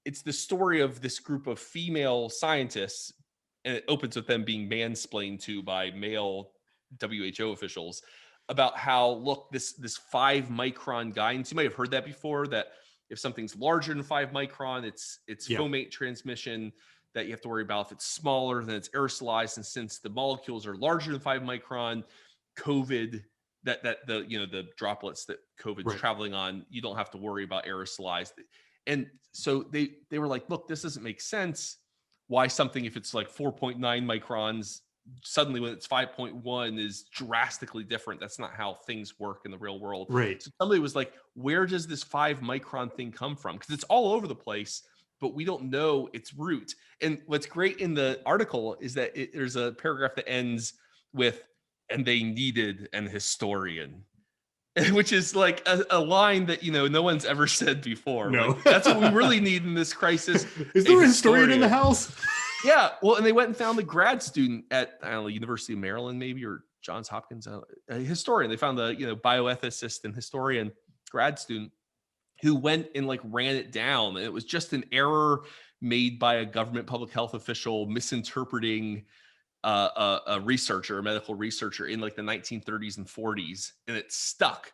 it's the story of this group of female scientists, and it opens with them being mansplained to by male WHO officials about how, look, this 5-micron guidance, you might have heard that before, that if something's larger than 5 micron, it's fomate transmission that you have to worry about. If it's smaller, then it's aerosolized. And since the molecules are larger than 5 micron, COVID, that the droplets that COVID's Right. traveling on, you don't have to worry about aerosolized. And so they were like, look, this doesn't make sense. Why something, if it's like 4.9 microns, suddenly when it's 5.1 is drastically different. That's not how things work in the real world. Right. So somebody was like, where does this 5-micron thing come from? Because it's all over the place, but we don't know its root. And what's great in the article is that there's a paragraph that ends with, and they needed an historian. Which is like a line that no one's ever said before. No. Like, that's what we really need in this crisis. Is there a historian in the house? Yeah, well, and they went and found the grad student at, I don't know, University of Maryland maybe, or Johns Hopkins, a historian. They found the bioethicist and historian grad student who went and like ran it down, and it was just an error made by a government public health official misinterpreting a researcher, a medical researcher in like the 1930s and 40s, and it stuck.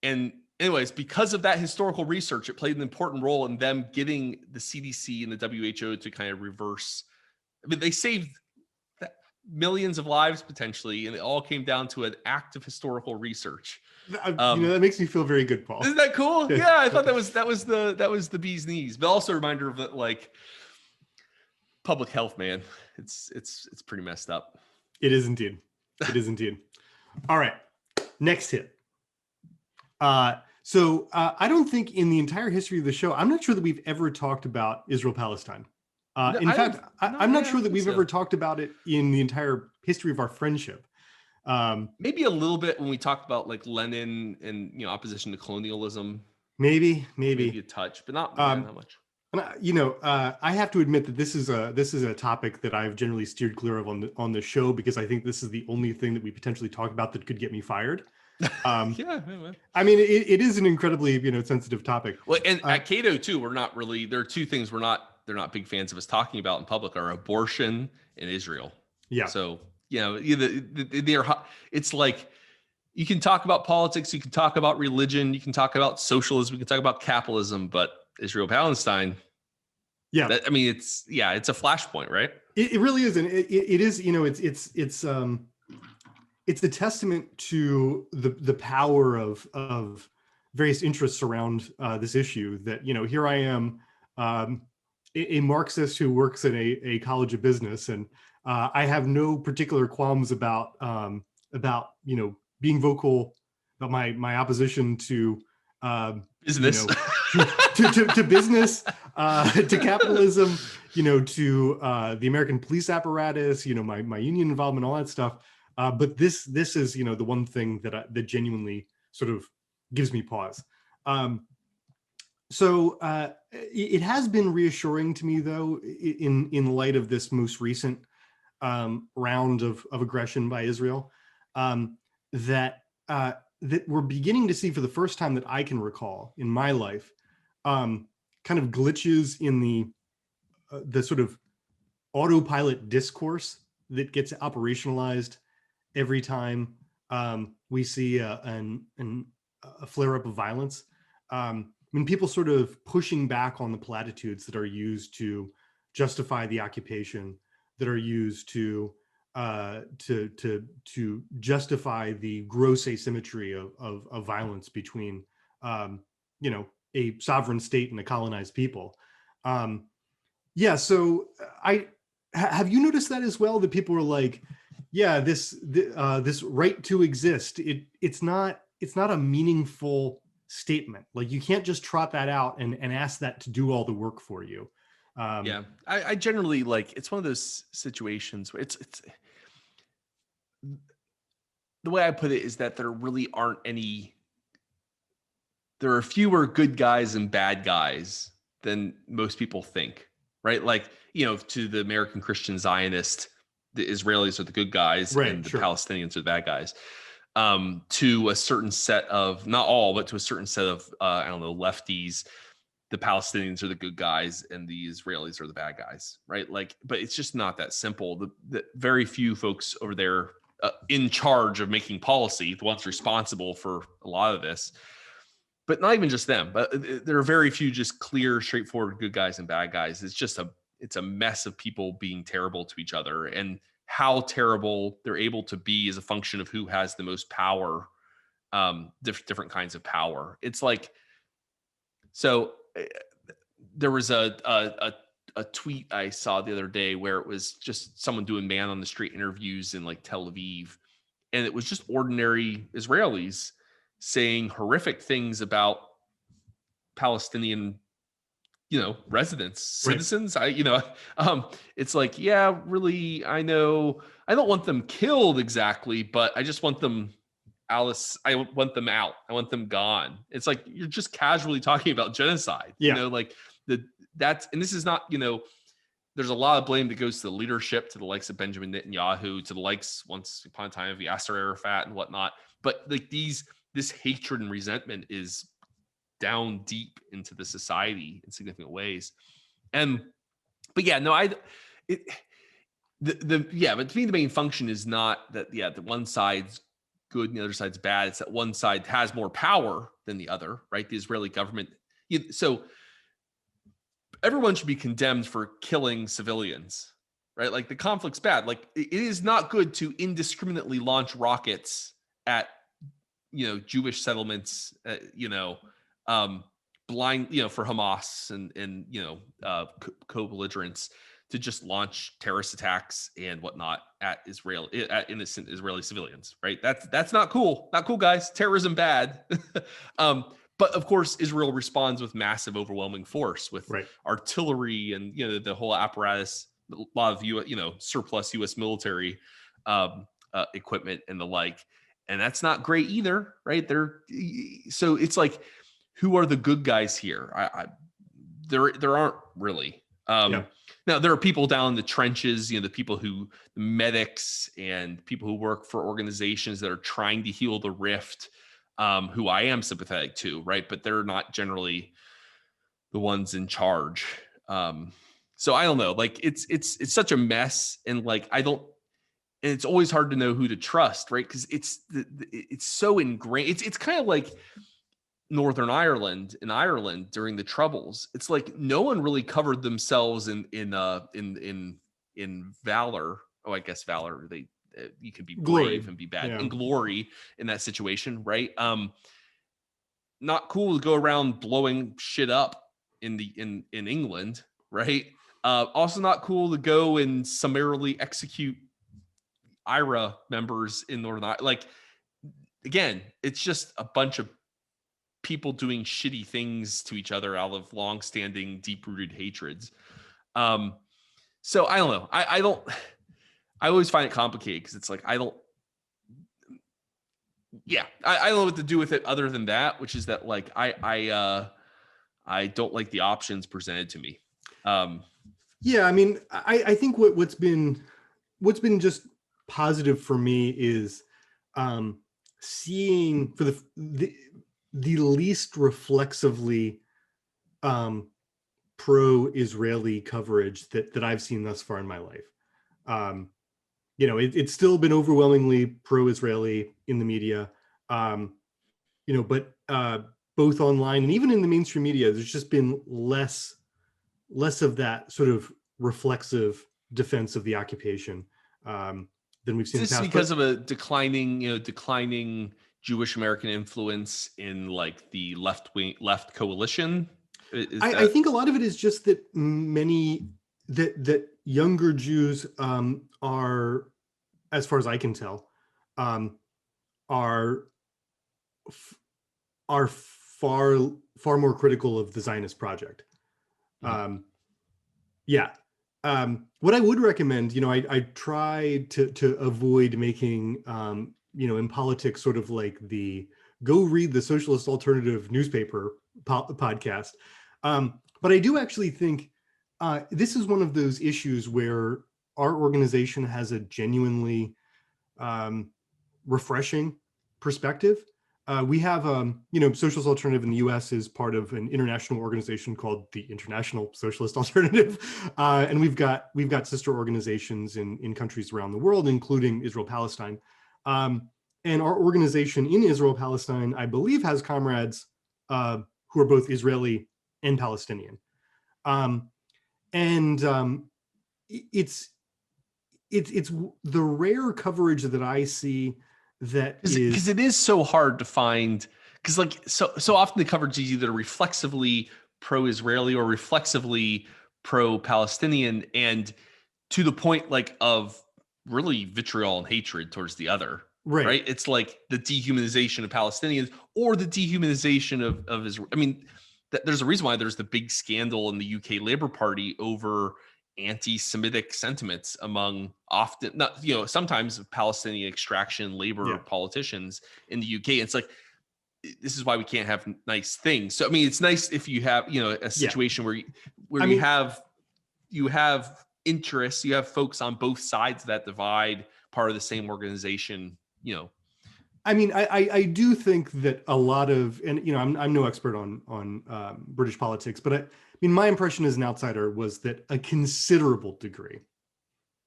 And anyways, because of that historical research, it played an important role in them getting the CDC and the WHO to kind of reverse. I mean, they saved millions of lives potentially, and it all came down to an act of historical research. That makes me feel very good, Paul. Isn't that cool? Yeah, I thought that was the bee's knees, but also a reminder of that, like, public health, man. It's pretty messed up. It is indeed. It is indeed. All right. Next hit. So I don't think in the entire history of the show, I'm not sure that we've ever talked about Israel-Palestine. In fact, I'm not sure that we've ever talked about it in the entire history of our friendship. Maybe a little bit when we talked about like Lenin and opposition to colonialism. Maybe a touch, but not much. And I have to admit that this is a topic that I've generally steered clear of on the show, because I think this is the only thing that we potentially talk about that could get me fired. Yeah, I mean, it is an incredibly sensitive topic. Well, and at Cato too, we're not really. There are two things they're not big fans of us talking about in public: are abortion and Israel. Yeah. So it's like you can talk about politics, you can talk about religion, you can talk about socialism, you can talk about capitalism, but Israel Palestine. Yeah. It's a flashpoint, right? It really is, and it is. It's a testament to the power of various interests around this issue. That here I am, a Marxist who works in a college of business, and I have no particular qualms about being vocal about my opposition to business, to business, to capitalism, to the American police apparatus, my union involvement, all that stuff. But this is, the one thing that genuinely sort of gives me pause. So it has been reassuring to me, though, in light of this most recent round of aggression by Israel, that we're beginning to see, for the first time that I can recall in my life, kind kind of glitches in the sort of autopilot discourse that gets operationalized every time we see a flare up of violence. When people sort of pushing back on the platitudes that are used to justify the occupation, that are used to justify the gross asymmetry of violence between a sovereign state and a colonized people. So have you noticed that as well, that people are like, yeah, this right to exist, it's not a meaningful statement. Like, you can't just trot that out and ask that to do all the work for you. Yeah, I generally, like, it's one of those situations where it's the way I put it is that there really aren't any. There are fewer good guys and bad guys than most people think, right? Like, to the American Christian Zionist, the Israelis are the good guys, Right, and the sure. Palestinians are the bad guys. To a certain set of, not all, but to a certain set of, I don't know, lefties, the Palestinians are the good guys and the Israelis are the bad guys, right? Like, but it's just not that simple. The very few folks over there in charge of making policy, the ones responsible for a lot of this, but not even just them, but there are very few just clear, straightforward good guys and bad guys. It's a mess of people being terrible to each other, and how terrible they're able to be is a function of who has the most power, different kinds of power. It's like, so there was a tweet I saw the other day where it was just someone doing man on the street interviews in like Tel Aviv, and it was just ordinary Israelis saying horrific things about Palestinian, residents, citizens. Right. It's like, yeah, really, I know I don't want them killed exactly, but I just want them, Alice, I want them out. I want them gone. It's like, you're just casually talking about genocide, like and this is not, there's a lot of blame that goes to the leadership, to the likes of Benjamin Netanyahu, to the likes once upon a time of Yasser Arafat and whatnot. But like this hatred and resentment is down deep into the society in significant ways. But to me, the main function is not that, the one side's good and the other side's bad. It's that one side has more power than the other, right? The Israeli government. So everyone should be condemned for killing civilians, right? Like, the conflict's bad. Like, it is not good to indiscriminately launch rockets at, Jewish settlements, blind, for Hamas and co-belligerents to just launch terrorist attacks and whatnot at innocent Israeli civilians, right? That's not cool. Not cool, guys. Terrorism bad. But of course, Israel responds with massive, overwhelming force, with artillery and the whole apparatus, a lot of surplus U.S. military equipment and the like, and that's not great either, right? So it's like, who are the good guys here? There aren't really. Now, there are people down in the trenches, the medics and people who work for organizations that are trying to heal the rift, who I am sympathetic to, right? But they're not generally the ones in charge. So I don't know. Like, it's such a mess, and like, and it's always hard to know who to trust, right? Because it's so ingrained. It's kind of like Northern Ireland during the Troubles. It's like no one really covered themselves in valor. Oh, I guess valor. You can be brave and be bad, and glory in that situation, right? Not cool to go around blowing shit up in England, right? Also not cool to go and summarily execute IRA members in Northern Ireland. Like, again, it's just a bunch of people doing shitty things to each other out of long-standing, deep-rooted hatreds. So I don't know. I always find it complicated, because it's like, I don't know what to do with it other than that, which is that, like, I don't like the options presented to me. I mean, I think what's been just positive for me is seeing for the least reflexively pro-Israeli coverage that I've seen thus far in my life. It's still been overwhelmingly pro-Israeli in the media, but both online and even in the mainstream media, there's just been less of that sort of reflexive defense of the occupation than we've seen in the past. Because of a declining Jewish American influence in like the left coalition? I think a lot of it is just that that younger Jews are, as far as I can tell, are far more critical of the Zionist project. What I would recommend, I try to avoid making, in politics, sort of like the go read the Socialist Alternative newspaper podcast. But I do actually think this is one of those issues where our organization has a genuinely refreshing perspective. We have, Socialist Alternative in the U.S. is part of an international organization called the International Socialist Alternative, and we've got sister organizations in countries around the world, including Israel Palestine. And our organization in Israel Palestine, I believe, has comrades who are both Israeli and Palestinian, it's the rare coverage that I see that because it is so hard to find, because like so often the coverage is either reflexively pro-Israeli or reflexively pro-Palestinian, and to the point like of really vitriol and hatred towards the other. Right? It's like the dehumanization of Palestinians or the dehumanization of Israel. I mean, there's a reason why there's the big scandal in the UK Labour Party over anti-Semitic sentiments among sometimes Palestinian extraction labor politicians in the UK. It's like, this is why we can't have nice things. So I mean, it's nice if you have a situation where you have interests, you have folks on both sides of that divide, part of the same organization. I mean, I do think that a lot of, and I'm no expert on British politics, but my impression as an outsider was that a considerable degree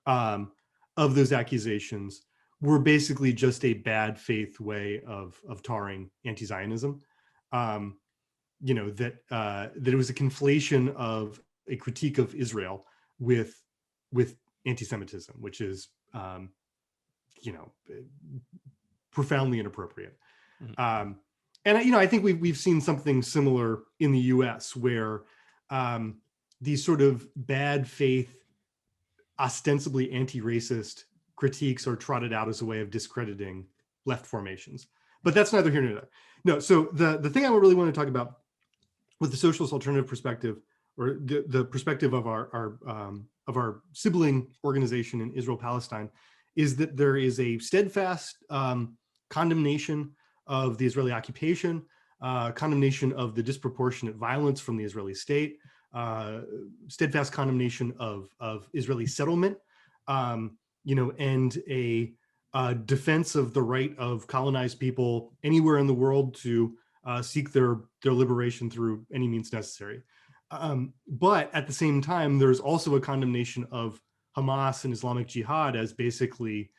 of those accusations were basically just a bad faith way of tarring anti-Zionism. That it was a conflation of a critique of Israel with anti-Semitism, which is profoundly inappropriate. Mm-hmm. And I think we've seen something similar in the U.S. where these sort of bad faith, ostensibly anti-racist critiques are trotted out as a way of discrediting left formations. But that's neither here nor there. No, so the thing I really want to talk about with the Socialist Alternative perspective, or the perspective of our sibling organization in Israel Palestine, is that there is a steadfast condemnation of the Israeli occupation, condemnation of the disproportionate violence from the Israeli state, steadfast condemnation of Israeli settlement, and a defense of the right of colonized people anywhere in the world to seek their liberation through any means necessary. But at the same time, there's also a condemnation of Hamas and Islamic Jihad as basically,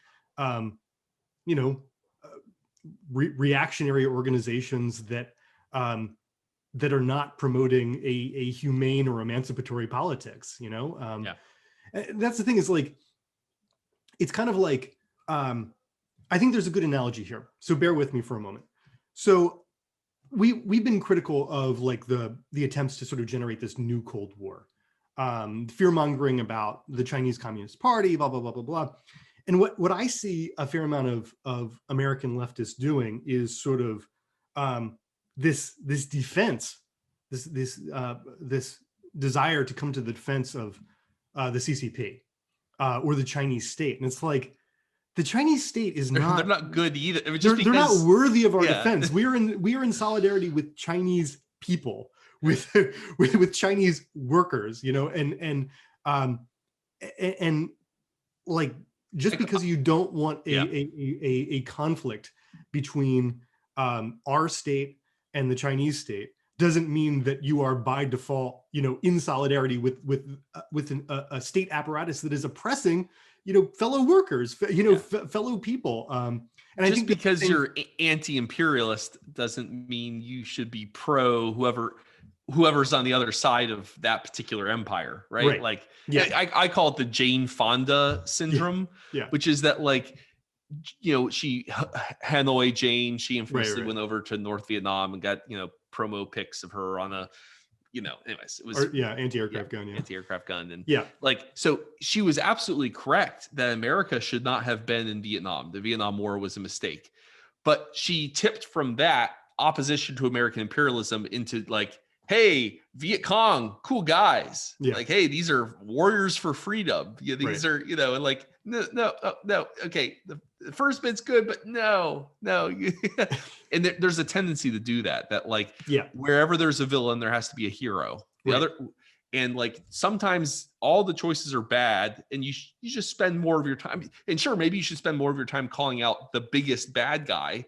reactionary organizations that are not promoting a humane or emancipatory politics. That's the thing, is like, it's kind of like, I think there's a good analogy here. So bear with me for a moment. So we've been critical of like the attempts to sort of generate this new Cold War, fear mongering about the Chinese Communist Party, blah, blah, blah, blah, blah. And what I see a fair amount of American leftists doing is sort of this defense, this desire to come to the defense of the CCP or the Chinese state. And it's like, the Chinese state is not, they're not good either. They're not worthy of our defense. We are in solidarity with Chinese people, with Chinese workers, and like, just because you don't want a conflict between our state and the Chinese state doesn't mean that you are by default, in solidarity with a state apparatus that is oppressing, fellow workers, fellow people. And just I think because you're anti-imperialist doesn't mean you should be pro whoever's on the other side of that particular empire, right? Like, I call it the Jane Fonda syndrome, which is that, like, she Hanoi Jane, she infamously went over to North Vietnam and got promo pics of her on a anyways, it was anti-aircraft gun, anti-aircraft gun, and like, so she was absolutely correct that America should not have been in Vietnam. The Vietnam War was a mistake, but she tipped from that opposition to American imperialism into, like, hey, Viet Cong, cool guys. Like, hey, these are warriors for freedom. These are, and like, no, okay, the first bit's good, but no. And there's a tendency to do that like, wherever there's a villain, there has to be a hero. And like, sometimes all the choices are bad, and you just spend more of your time. And sure, maybe you should spend more of your time calling out the biggest bad guy,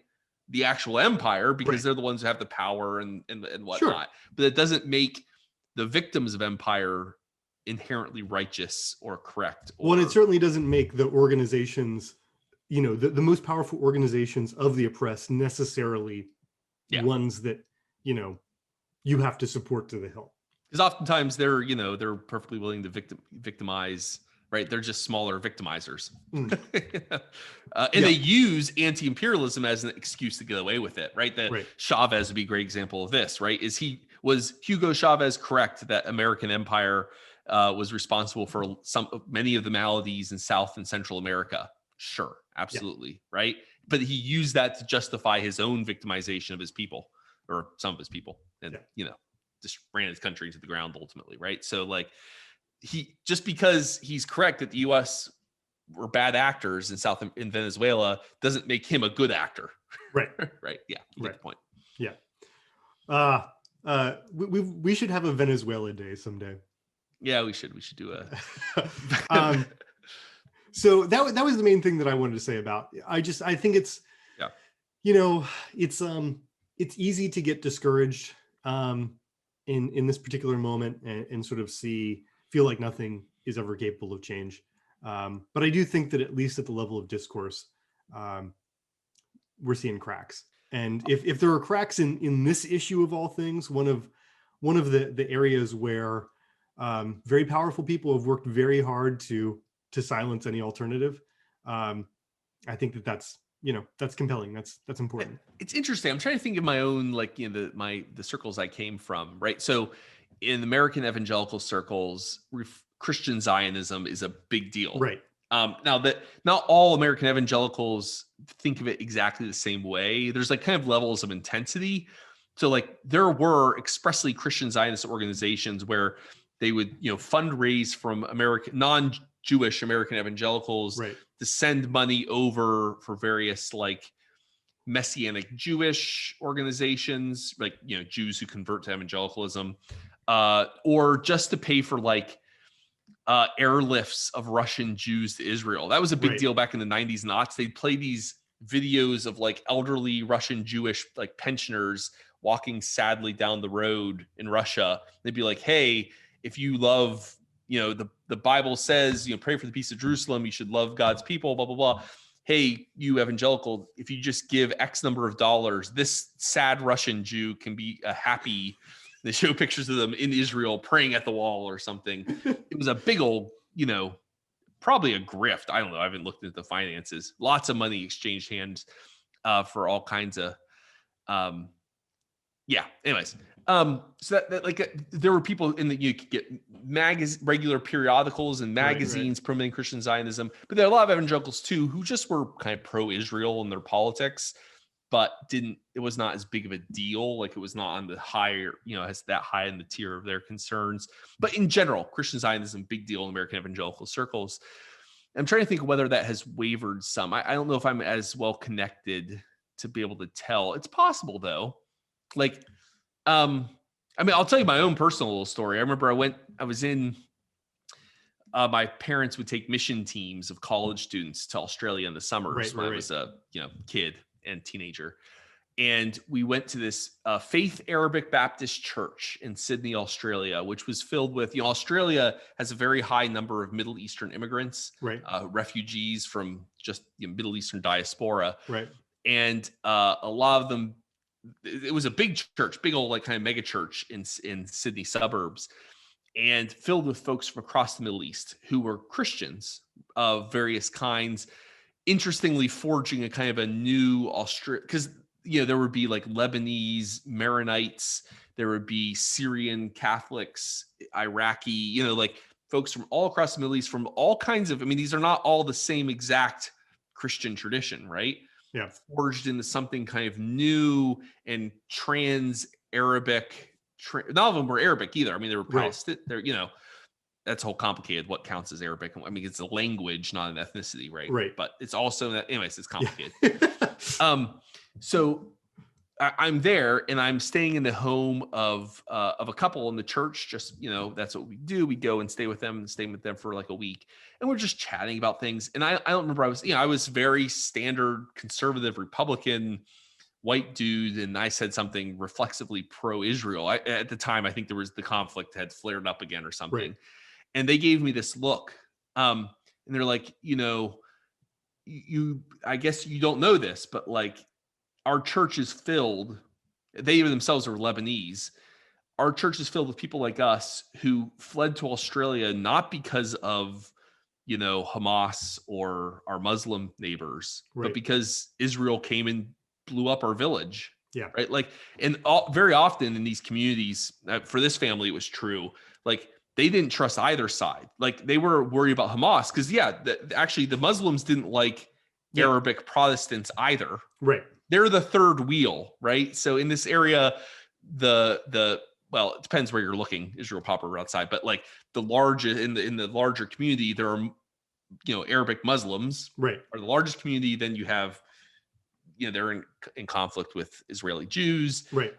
the actual empire, because they're the ones who have the power and whatnot. But it doesn't make the victims of empire inherently righteous or correct. Well, it certainly doesn't make the organizations, the most powerful organizations of the oppressed necessarily ones that, you have to support to the hilt. Because oftentimes they're perfectly willing to victimize, right? They're just smaller victimizers. And they use anti-imperialism as an excuse to get away with it, right? Chavez would be a great example of this, right? Was Hugo Chavez correct that American empire was responsible for many of the maladies in South and Central America? Sure, absolutely, right? But he used that to justify his own victimization of his people, or some of his people, and just ran his country into the ground ultimately, right? So, like, just because he's correct that the U.S. were bad actors in Venezuela doesn't make him a good actor, right? Right? Yeah, you get the point. Yeah. We should have a Venezuela day someday. Yeah, we should do a. So that was the main thing that I wanted to say about. I think it's it's easy to get discouraged in this particular moment and sort of feel like nothing is ever capable of change. But I do think that at least at the level of discourse, we're seeing cracks. And if there are cracks in this issue of all things, one of the areas where very powerful people have worked very hard to silence any alternative, I think that's compelling. That's important. It's interesting. I'm trying to think of my own, like, the circles I came from, right? So in American evangelical circles, Christian Zionism is a big deal. Right. Now that not all American evangelicals think of it exactly the same way. There's like kind of levels of intensity. So like there were expressly Christian Zionist organizations where they would, fundraise from non-Jewish American evangelicals to send money over for various like Messianic Jewish organizations, like, Jews who convert to evangelicalism, or just to pay for like airlifts of Russian Jews to Israel. That was a big deal back in the 90s and aughts. They'd play these videos of like elderly Russian Jewish like pensioners walking sadly down the road in Russia. They'd be like, hey, if you love, the Bible says, pray for the peace of Jerusalem, you should love God's people, blah, blah, blah. Hey, you evangelical, if you just give X number of dollars, this sad Russian Jew can be happy. They show pictures of them in Israel praying at the wall or something. It was a big old, probably a grift. I don't know. I haven't looked at the finances. Lots of money exchanged hands for all kinds of, anyways. So that like there were people you could get regular periodicals and magazines promoting Christian Zionism, but there are a lot of evangelicals too who just were kind of pro-Israel in their politics, but it was not as big of a deal. Like it was not on the higher, as that high in the tier of their concerns. But in general, Christian Zionism, big deal in American evangelical circles. I'm trying to think whether that has wavered some. I don't know if I'm as well connected to be able to tell. It's possible though. Like, I'll tell you my own personal little story. I remember my parents would take mission teams of college students to Australia in the summers when I was a kid and teenager. And we went to this Faith Arabic Baptist Church in Sydney, Australia, which was filled with, Australia has a very high number of Middle Eastern immigrants, Right. Refugees from just Middle Eastern diaspora. Right. And a lot of them, it was a big church, big old like kind of mega church in Sydney suburbs, and filled with folks from across the Middle East who were Christians of various kinds. Interestingly, forging a kind of a new because there would be like Lebanese Maronites, there would be Syrian Catholics, Iraqi, like folks from all across the Middle East, from all kinds of, these are not all the same exact Christian tradition, right? Yeah. Forged into something kind of new and trans-Arabic. None of them were Arabic either. They were Palestinian. Right. They're, that's whole complicated. What counts as Arabic? It's a language, not an ethnicity, right? Right. But it's also that, anyways, it's complicated. Yeah. So I'm there, and I'm staying in the home of a couple in the church. Just that's what we do. We go and stay with them for like a week, and we're just chatting about things. And I don't remember. I was very standard conservative Republican white dude, and I said something reflexively pro-Israel. At the time, I think there was the conflict had flared up again or something. Right. And they gave me this look, and they're like, I guess you don't know this, but like our church is filled. They themselves are Lebanese. Our church is filled with people like us who fled to Australia not because of Hamas or our Muslim neighbors, right, but because Israel came and blew up our village. Yeah. Right. Like, and very often in these communities, for this family, it was true. Like, they didn't trust either side. Like, they were worried about Hamas because, actually the Muslims didn't like Arabic Protestants either. Right. They're the third wheel, right? So in this area, well, it depends where you're looking, Israel proper or outside, but like the largest in the larger community, there are, Arabic Muslims, right, are the largest community. Then you have, they're in conflict with Israeli Jews, right.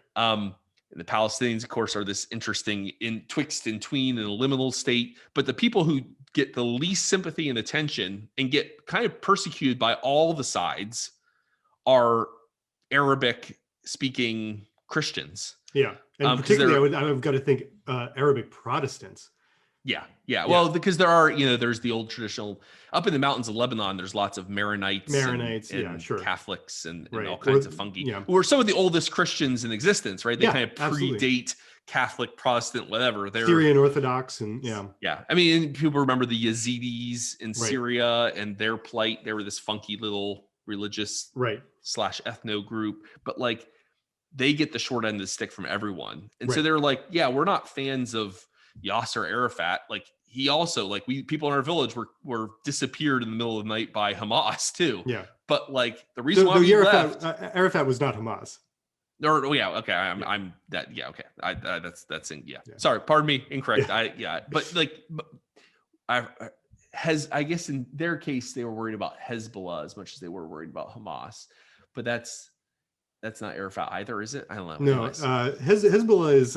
And the Palestinians, of course, are this interesting twixt and tween and a liminal state. But the people who get the least sympathy and attention and get kind of persecuted by all the sides are Arabic speaking Christians. Yeah. And particularly I've got to think Arabic Protestants. Yeah. Well, because there are, there's the old traditional up in the mountains of Lebanon, there's lots of Maronites and sure, Catholics and all kinds of fungi who are some of the oldest Christians in existence, right? They kind of predate Catholic, Protestant, whatever. They're Syrian Orthodox and people remember the Yazidis in Syria and their plight. They were this funky little religious / ethno group, but like they get the short end of the stick from everyone. And so they're like, we're not fans of Yasser Arafat. Like, he also, like, people in our village were disappeared in the middle of the night by Hamas too. Yeah. But like the reason why we left, Arafat was not Hamas. Okay. I'm that. Yeah. Okay. That's Sorry. Pardon me. Incorrect. But like, I guess in their case, they were worried about Hezbollah as much as they were worried about Hamas, but that's not Arafat either, is it? I don't know. No, Hezbollah is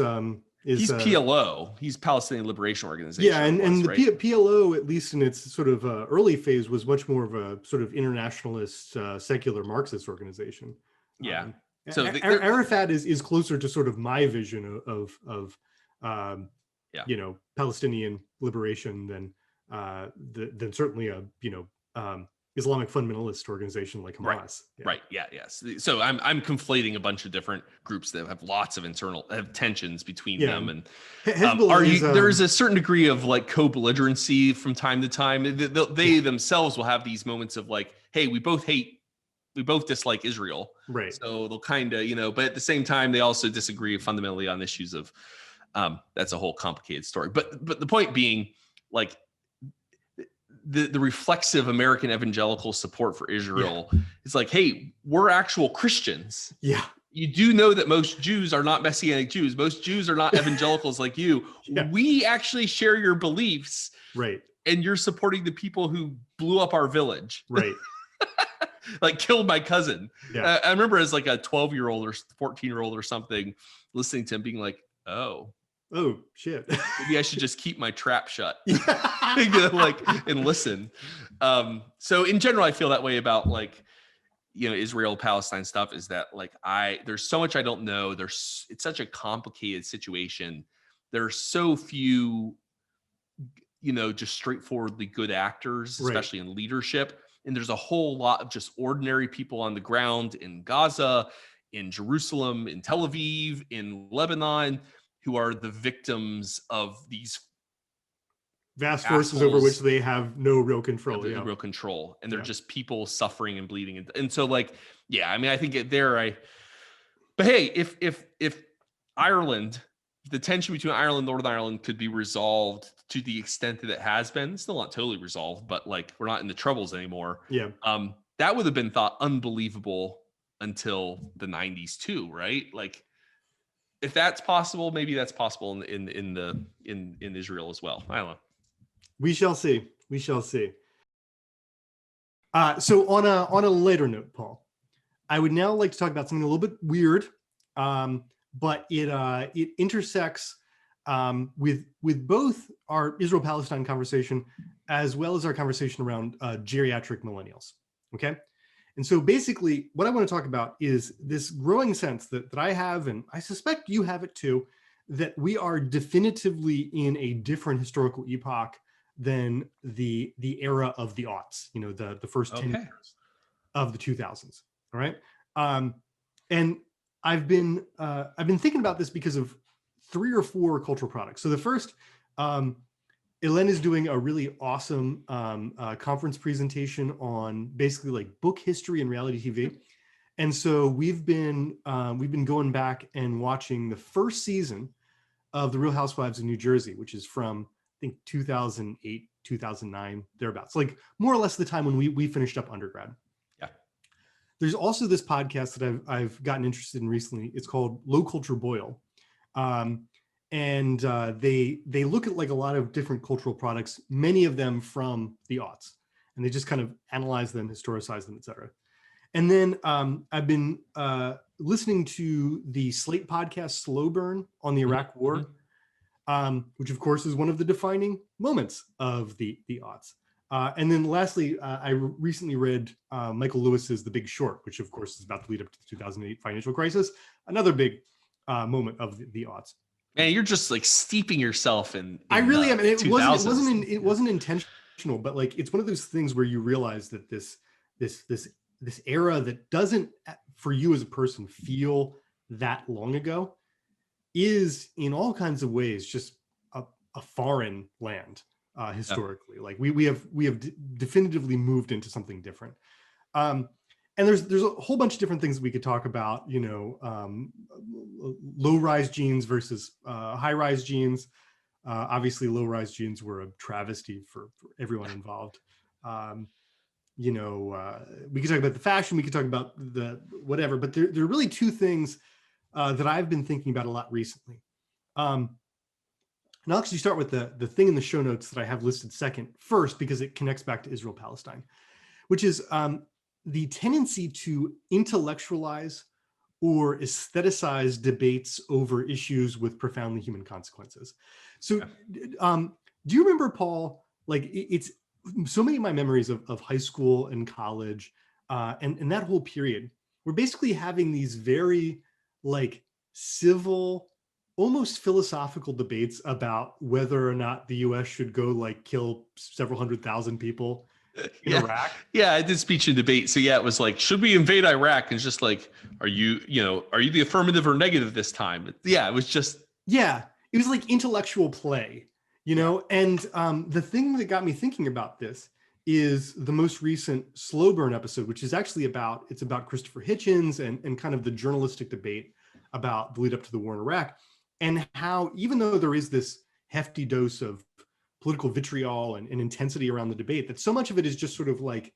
he's PLO. He's Palestinian Liberation Organization. Yeah, and the PLO, at least in its sort of early phase, was much more of a sort of internationalist, secular Marxist organization. Yeah. So Arafat is closer to sort of my vision of Palestinian liberation than certainly a Islamic fundamentalist organization like Hamas. Right. Yes. So I'm conflating a bunch of different groups that have lots of have tensions between them, and there's a certain degree of like co-belligerency from time to time. They themselves will have these moments of like, hey, we both dislike Israel, right? So they'll kind of but at the same time they also disagree fundamentally on issues of that's a whole complicated story. But the point being, like, the reflexive American evangelical support for Israel is like, hey, we're actual Christians. Yeah. You do know that most Jews are not Messianic Jews. Most Jews are not evangelicals like you. Yeah. We actually share your beliefs. Right. And you're supporting the people who blew up our village. Right. Like killed my cousin. Yeah. I remember as like a 12-year-old or 14-year-old or something, listening to him being like, oh shit, maybe I should just keep my trap shut. And listen. So in general, I feel that way about, like, Israel Palestine stuff is that like there's so much I don't know. It's such a complicated situation. There are so few, just straightforwardly good actors, Right. especially in leadership. And there's a whole lot of just ordinary people on the ground in Gaza, in Jerusalem, in Tel Aviv, in Lebanon, who are the victims of these vast forces over which they have no real control. No real control. And they're just people suffering and bleeding. And so like, I mean, I think but hey, if Ireland, the tension between Ireland and Northern Ireland could be resolved to the extent that it has been, still not totally resolved, but like we're not in the troubles anymore. Yeah. That would have been thought unbelievable until the 90s too, right? Like if that's possible, maybe that's possible in Israel as well. I don't know. We shall see. We shall see. So on a later note, Paul, I would now like to talk about something a little bit weird, but it intersects with both our Israel-Palestine conversation as well as our conversation around geriatric millennials. Okay, and so basically, what I want to talk about is this growing sense that I have, and I suspect you have it too, that we are definitively in a different historical epoch than the era of the aughts, the first 10 years of the 2000s. All right. And I've been thinking about this because of 3 or 4 cultural products. So the first, Elaine is doing a really awesome conference presentation on basically like book history and reality TV. And so we've been going back and watching the first season of The Real Housewives of New Jersey, which is from I think 2008, 2009, thereabouts, like more or less the time when we finished up undergrad. Yeah. There's also this podcast that I've gotten interested in recently. It's called Low Culture Boil. And they look at like a lot of different cultural products, many of them from the aughts, and they just kind of analyze them, historicize them, et cetera. And then I've been listening to the Slate podcast Slow Burn on the Iraq War, which of course is one of the defining moments of the aughts. And then lastly, I recently read Michael Lewis's The Big Short, which of course is about to lead up to the 2008 financial crisis, another big moment of the aughts. Man, you're just like steeping yourself in I really am. And it 2000s. wasn't intentional, but like it's one of those things where you realize that this era that doesn't, for you as a person, feel that long ago, is in all kinds of ways just a foreign land historically. Yeah. Like we have definitively moved into something different. And there's a whole bunch of different things we could talk about, low-rise genes versus high-rise genes. Obviously, low-rise genes were a travesty for everyone involved. We could talk about the fashion, we could talk about the whatever, but there are really 2 things that I've been thinking about a lot recently. And I'll actually start with the thing in the show notes that I have listed first, because it connects back to Israel-Palestine, which is the tendency to intellectualize or aestheticize debates over issues with profoundly human consequences. So do you remember, Paul, like it's so many of my memories of high school and college and that whole period, we're basically having these very like civil, almost philosophical debates about whether or not the US should go like kill several 100,000 people in Iraq. Yeah, I did speech and debate. So yeah, it was like, should we invade Iraq? And it's just like, are you the affirmative or negative this time? Yeah, it was just. Yeah, it was like intellectual play, and the thing that got me thinking about this is the most recent Slow Burn episode, which is actually about Christopher Hitchens and kind of the journalistic debate about the lead up to the war in Iraq, and how even though there is this hefty dose of political vitriol and intensity around the debate, that so much of it is just sort of like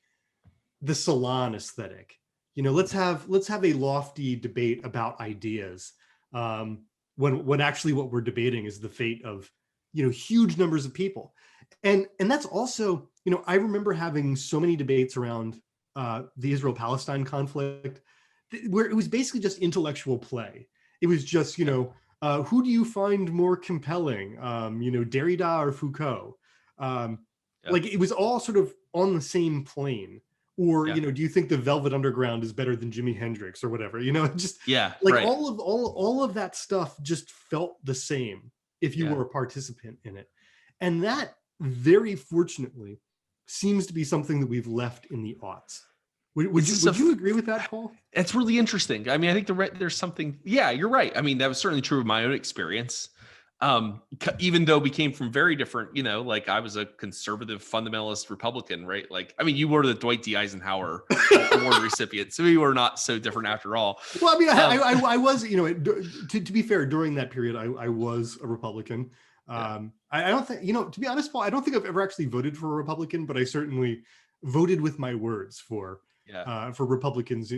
the salon aesthetic. Let's have a lofty debate about ideas, when actually what we're debating is the fate of huge numbers of people. And that's also, I remember having so many debates around the Israel-Palestine conflict where it was basically just intellectual play. It was just, who do you find more compelling, Derrida or Foucault? Like it was all sort of on the same plane Or, Yeah. do you think the Velvet Underground is better than Jimi Hendrix or whatever? Just Yeah. like Right. all of that stuff just felt the same if you Yeah. were a participant in it. And that very fortunately seems to be something that we've left in the aughts. Would you agree with that, Paul? It's really interesting. I mean, I think there's something. Yeah, you're right. I mean, that was certainly true of my own experience. Even though we came from very different, like I was a conservative fundamentalist Republican, right? Like, I mean, you were the Dwight D. Eisenhower award recipient, so we were not so different after all. Well, I mean, I was, to be fair, during that period, I was a Republican. I don't think, to be honest, Paul, I don't think I've ever actually voted for a Republican, but I certainly voted with my words for Republicans.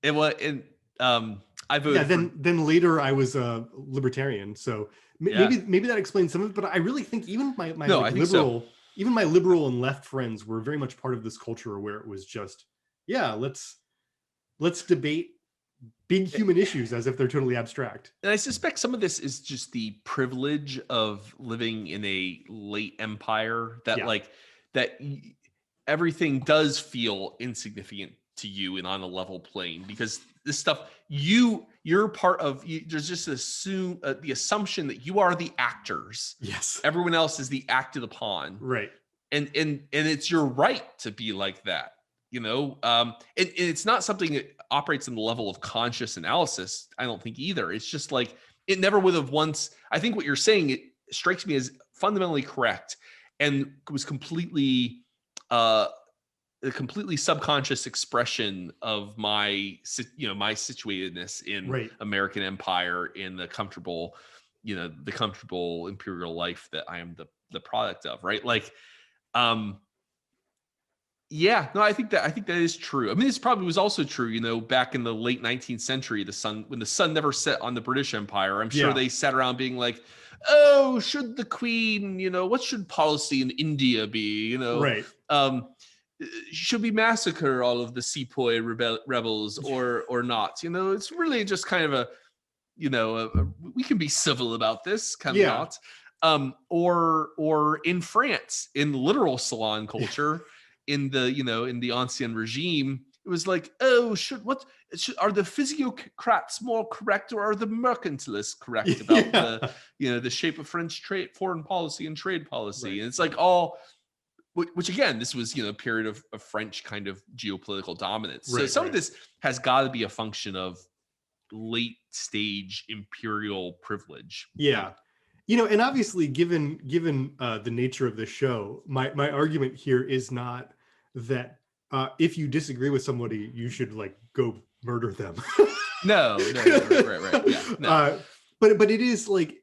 It was, I voted. Yeah, then later I was a libertarian, so maybe that explains some of it. But I really think even my even my liberal and left friends were very much part of this culture where it was just, let's debate big human issues as if they're totally abstract. And I suspect some of this is just the privilege of living in a late empire that that everything does feel insignificant to you and on a level plane, because this stuff you're part of. There's just the assumption that you are the actors. Yes. Everyone else is the acted upon. Right. And it's your right to be like that. And it's not something that operates on the level of conscious analysis, I don't think either. It's just like it never would have once. I think what you're saying, it strikes me as fundamentally correct and was completely a completely subconscious expression of my situatedness in American empire, in the comfortable imperial life that I am the product of, right? Like, I think that is true. I mean, this probably was also true, back in the late 19th century, when the sun never set on the British Empire. I'm sure they sat around being like, oh, should the Queen, what should policy in India be? Right. Should we massacre all of the sepoy rebels or not? It's really just kind of we can be civil about this kind of not. Or in France, in literal salon culture, in the ancien regime, it was like, oh, are the physiocrats more correct, or are the mercantilists correct about the shape of French foreign policy and trade policy? Right. And it's like all, which again, this was a period of French kind of geopolitical dominance. So some of this has got to be a function of late stage imperial privilege. Yeah. And obviously, given the nature of the show, my argument here is not that if you disagree with somebody, you should go murder them. No, right. Yeah, no. But it is like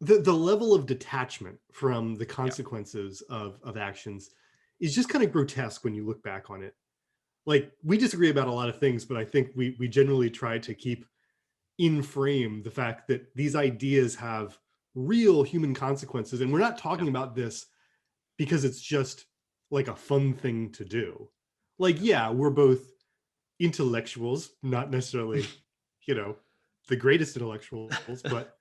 the level of detachment from the consequences of actions is just kind of grotesque when you look back on it. Like, we disagree about a lot of things, but I think we generally try to keep in frame the fact that these ideas have real human consequences. And we're not talking about this because it's just like a fun thing to do. Like, we're both intellectuals, not necessarily, the greatest intellectuals, but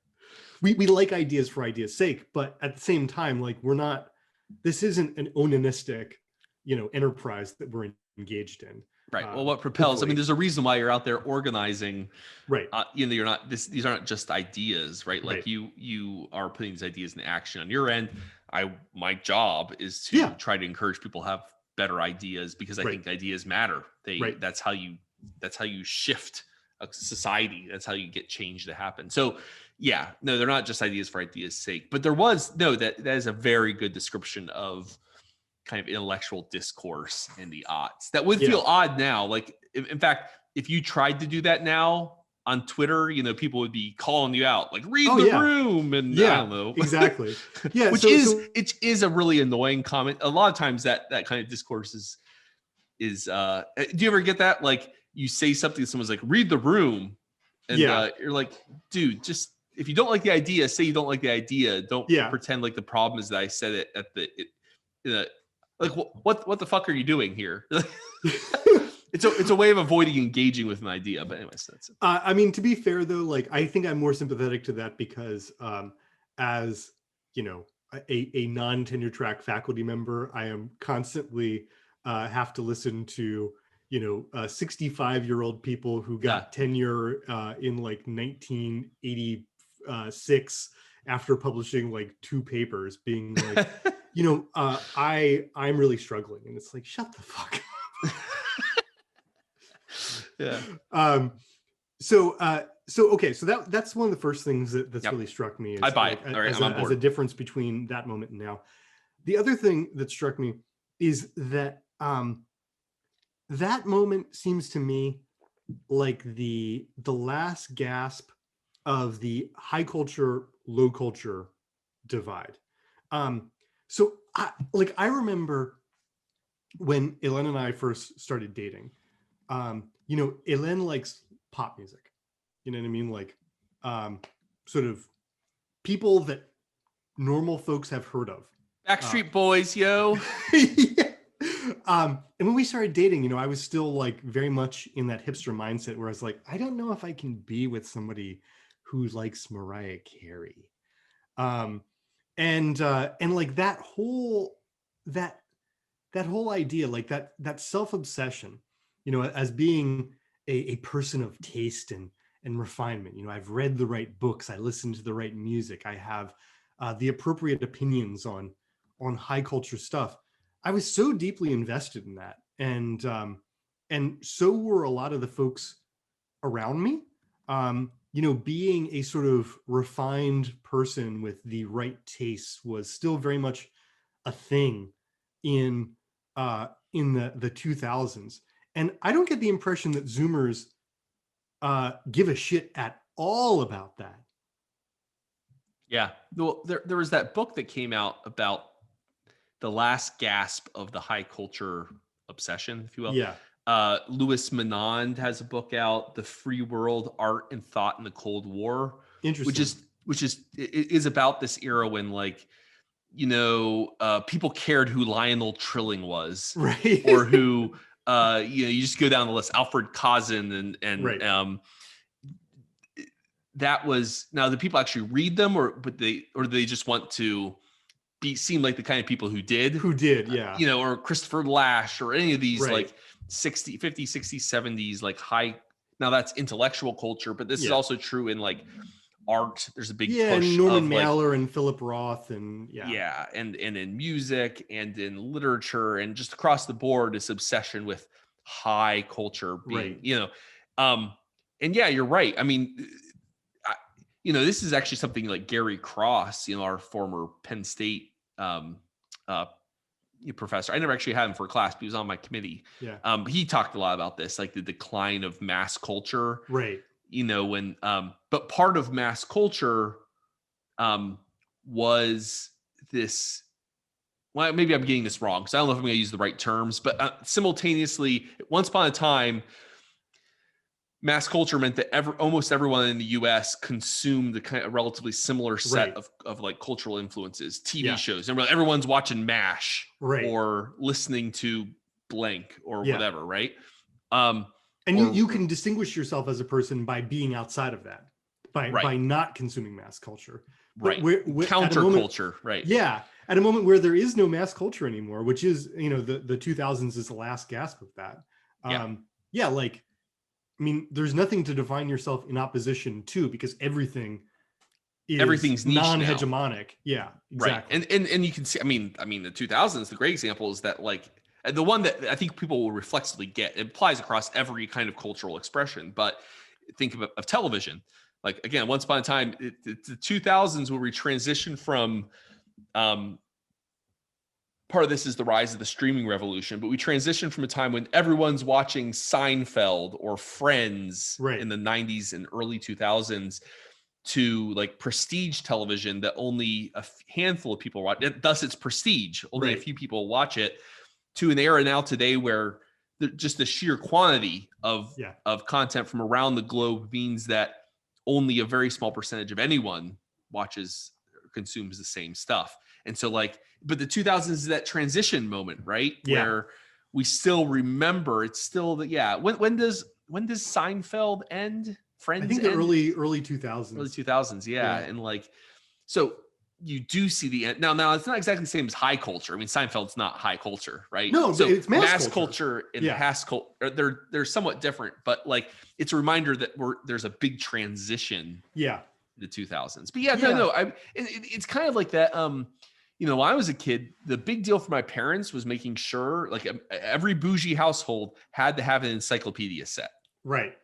we like ideas for ideas' sake. But at the same time, this isn't an onanistic, enterprise that we're engaged in. Right. Well, what propels? Hopefully. I mean, there's a reason why you're out there organizing. Right. You're not. These aren't just ideas, right? Like you are putting these ideas in action on your end. My job is to try to encourage people to have better ideas, because I think ideas matter. That's how you shift a society. That's how you get change to happen. So, no, they're not just ideas for ideas' sake. But that is a very good description of kind of intellectual discourse in the aughts. That would feel odd now. Like, in fact, if you tried to do that now on Twitter, people would be calling you out, like, read the room, and I don't know. Exactly. Yeah. Which is a really annoying comment. A lot of times that kind of discourse is do you ever get that? Like, you say something, someone's like, read the room. And you're like, dude, just, if you don't like the idea, say you don't like the idea. Don't pretend like the problem is that I said it at like, what the fuck are you doing here? It's a way of avoiding engaging with an idea. But anyways, that's it. I mean, to be fair though, like, I think I'm more sympathetic to that because as a non-tenure track faculty member, I am constantly have to listen to 65-year-old people who got tenure in like 1986 after publishing like 2 papers, being like, I'm really struggling, and it's like, shut the fuck up. Yeah. So that's one of the first things that's really struck me. Is, I buy it. All right, as a difference between that moment and now. The other thing that struck me is that that moment seems to me like the last gasp of the high culture, low culture divide. So I remember when Ellen and I first started dating. Ellen likes pop music. You know what I mean? Like, sort of people that normal folks have heard of. Backstreet Boys, yo. Yeah. And when we started dating, I was still like very much in that hipster mindset where I was like, I don't know if I can be with somebody who likes Mariah Carey. And like that whole idea, like that self-obsession, as being a person of taste and refinement. I've read the right books, I listen to the right music, I have the appropriate opinions on high culture stuff. I was so deeply invested in that, and so were a lot of the folks around me. Being a sort of refined person with the right tastes was still very much a thing in the 2000s. And I don't get the impression that Zoomers give a shit at all about that. Yeah. Well, there was that book that came out about the last gasp of the high culture obsession, if you will. Yeah. Louis Menand has a book out, The Free World, Art and Thought in the Cold War. Interesting. Which is about this era when, like, people cared who Lionel Trilling was. Right. Or who, you just go down the list, Alfred Kazin and right. That was, now the people actually read them, or do they just want to seem like the kind of people who did, yeah. Or Christopher Lash or any of these right. like 50, 60s, 70s, like high. Now that's intellectual culture, but this is also true in like art. There's a big push and Norman of Mailer and Philip Roth and and in music and in literature and just across the board, this obsession with high culture being, and yeah, you're right. I mean, this is actually something like Gary Cross, our former Penn State professor. I never actually had him for a class, but he was on my committee. Yeah. He talked a lot about this, like the decline of mass culture. Right. When, but part of mass culture was this, well, maybe I'm getting this wrong, because I don't know if I'm going to use the right terms, but simultaneously, once upon a time, mass culture meant that almost everyone in the U.S. consumed the kind of relatively similar set of like cultural influences, TV shows. And everyone's watching MASH or listening to blank or whatever, right? And you can distinguish yourself as a person by being outside of that, by not consuming mass culture. But counterculture, right? Yeah, at a moment where there is no mass culture anymore, which is, the 2000s is the last gasp of that. I mean, there's nothing to define yourself in opposition to, because everything's non-hegemonic. Now. Yeah, exactly. Right. And you can see, I mean, the 2000s, the great example is that, like, the one that I think people will reflexively get, it applies across every kind of cultural expression, but think of television. Like, again, once upon a time, the 2000s, where we transition from, part of this is the rise of the streaming revolution, but we transition from a time when everyone's watching Seinfeld or Friends in the 90s and early 2000s to like prestige television that only a handful of people watch. Thus, it's prestige. Only a few people watch it, to an era now today where just the sheer quantity of content from around the globe means that only a very small percentage of anyone watches or consumes the same stuff. And so, like, but the 2000s is that transition moment, right? Yeah. Where we still remember, it's still that, when does Seinfeld end? Friends? I think the early 2000s. Early 2000s, yeah. And like, so you do see the end. Now it's not exactly the same as high culture. I mean, Seinfeld's not high culture, right? No, so it's mass culture and yeah. Hass culture, they're somewhat different, but like it's a reminder that there's a big transition. Yeah. The 2000s. But yeah. It's kind of like that. You know, when I was a kid, the big deal for my parents was making sure like every bougie household had to have an encyclopedia set. Right.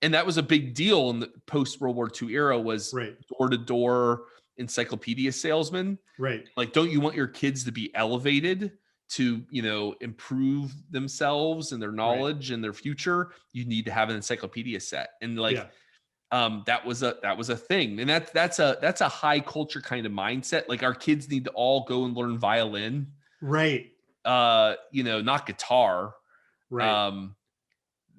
And that was a big deal in the post World War II era, was door-to-door encyclopedia salesman. Right. Like, don't you want your kids to be elevated to, you know, improve themselves and their knowledge and their future? You need to have an encyclopedia set. And like, that was a thing. And that's a high culture kind of mindset. Like, our kids need to all go and learn violin. Right. You know, not guitar. Right.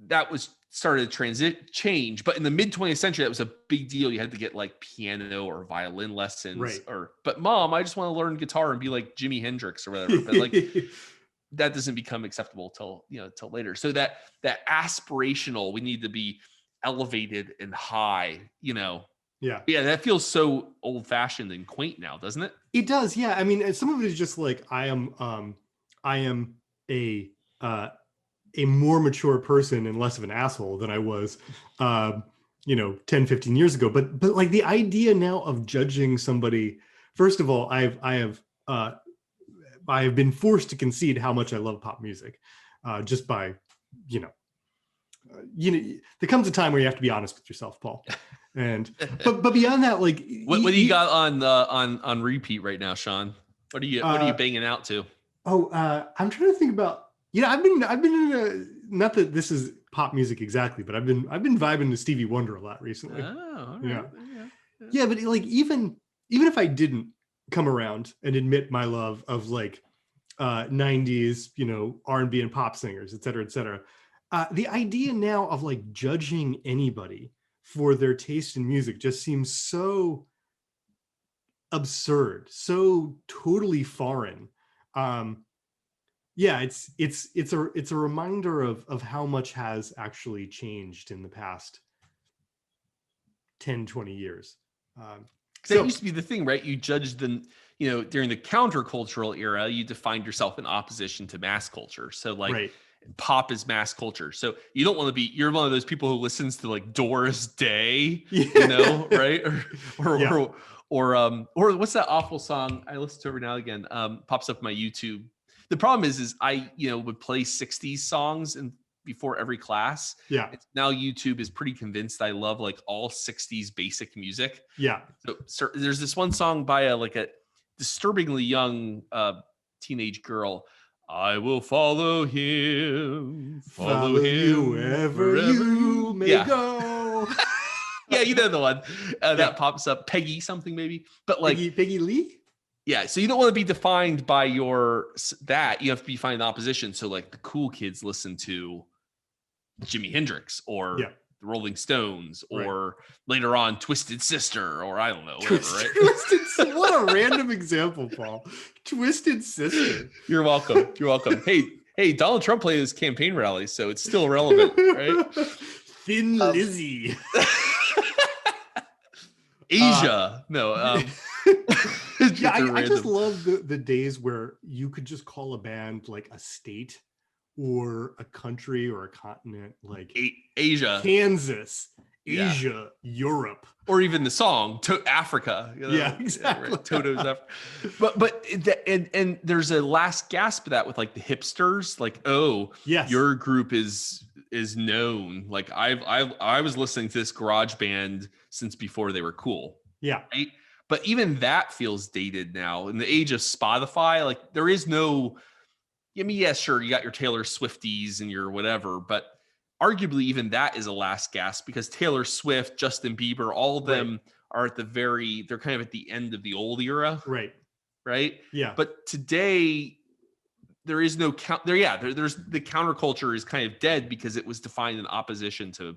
That was started to change, but in the mid 20th century, that was a big deal. You had to get like piano or violin lessons, but mom, I just want to learn guitar and be like Jimi Hendrix or whatever. But like that doesn't become acceptable till later. So that aspirational, we need to be elevated and high, you know. Yeah, that feels so old fashioned and quaint now, doesn't it? It does. Yeah. I mean, some of it is just like, I am a more mature person and less of an asshole than I was, 10, 15 years ago. But like the idea now of judging somebody, first of all, I have been forced to concede how much I love pop music, just by, there comes a time where you have to be honest with yourself, Paul. And, but beyond that, like, what do you got on repeat right now, Sean? What are you banging out to? I'm trying to think about, I've been in not that this is pop music exactly, but I've been vibing to Stevie Wonder a lot recently. Oh, right. Yeah. But like, even if I didn't come around and admit my love of like 90s, R&B and pop singers, et cetera, et cetera. The idea now of like judging anybody for their taste in music just seems so absurd, so totally foreign. It's a reminder of how much has actually changed in the past 10, 20 years. That used to be the thing, right? You judged them, during the countercultural era, you defined yourself in opposition to mass culture. So like pop is mass culture. So you don't want to you're one of those people who listens to like Doris Day, right? Or what's that awful song I listen to every now and again? Pops up my YouTube. The problem is I, would play 60s songs and before every class. Yeah. Now YouTube is pretty convinced I love like all 60s basic music. Yeah. So there's this one song by a disturbingly young teenage girl. I will follow him, follow him wherever you may go. Yeah, you know the one that pops up. Peggy something maybe, but like Peggy Lee. Yeah, so you don't want to be defined by that. You have to be defined in opposition. So like the cool kids listen to Jimi Hendrix or the Rolling Stones or later on Twisted Sister or I don't know, whatever, right? Twisted, what a random example, Paul. Twisted Sister. You're welcome. You're welcome. Hey, Donald Trump played his campaign rally, so it's still relevant, right? Thin Lizzy. Asia. I just love the days where you could just call a band like a state or a country or a continent, like Asia, Kansas, Asia, Europe, or even the song to Africa. Exactly. Right? Toto's Africa. But and there's a last gasp of that with like the hipsters, like, your group is known. Like I was listening to this garage band since before they were cool. Yeah. Right. But even that feels dated now in the age of Spotify. Like there is no, sure, you got your Taylor Swifties and your whatever, but arguably even that is a last gasp because Taylor Swift, Justin Bieber, all of them are they're kind of at the end of the old era. Right. Yeah. But today there is no there's the counterculture is kind of dead because it was defined in opposition to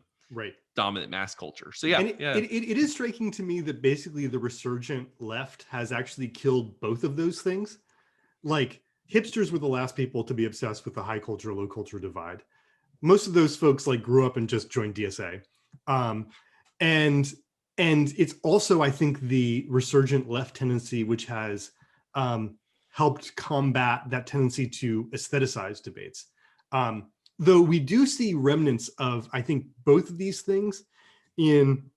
dominant mass culture. So it is striking to me that basically the resurgent left has actually killed both of those things. Like hipsters were the last people to be obsessed with the high culture, low culture divide. Most of those folks like grew up and just joined DSA. And And it's also, I think, the resurgent left tendency, which has helped combat that tendency to aestheticize debates. Though we do see remnants of, I think, both of these things in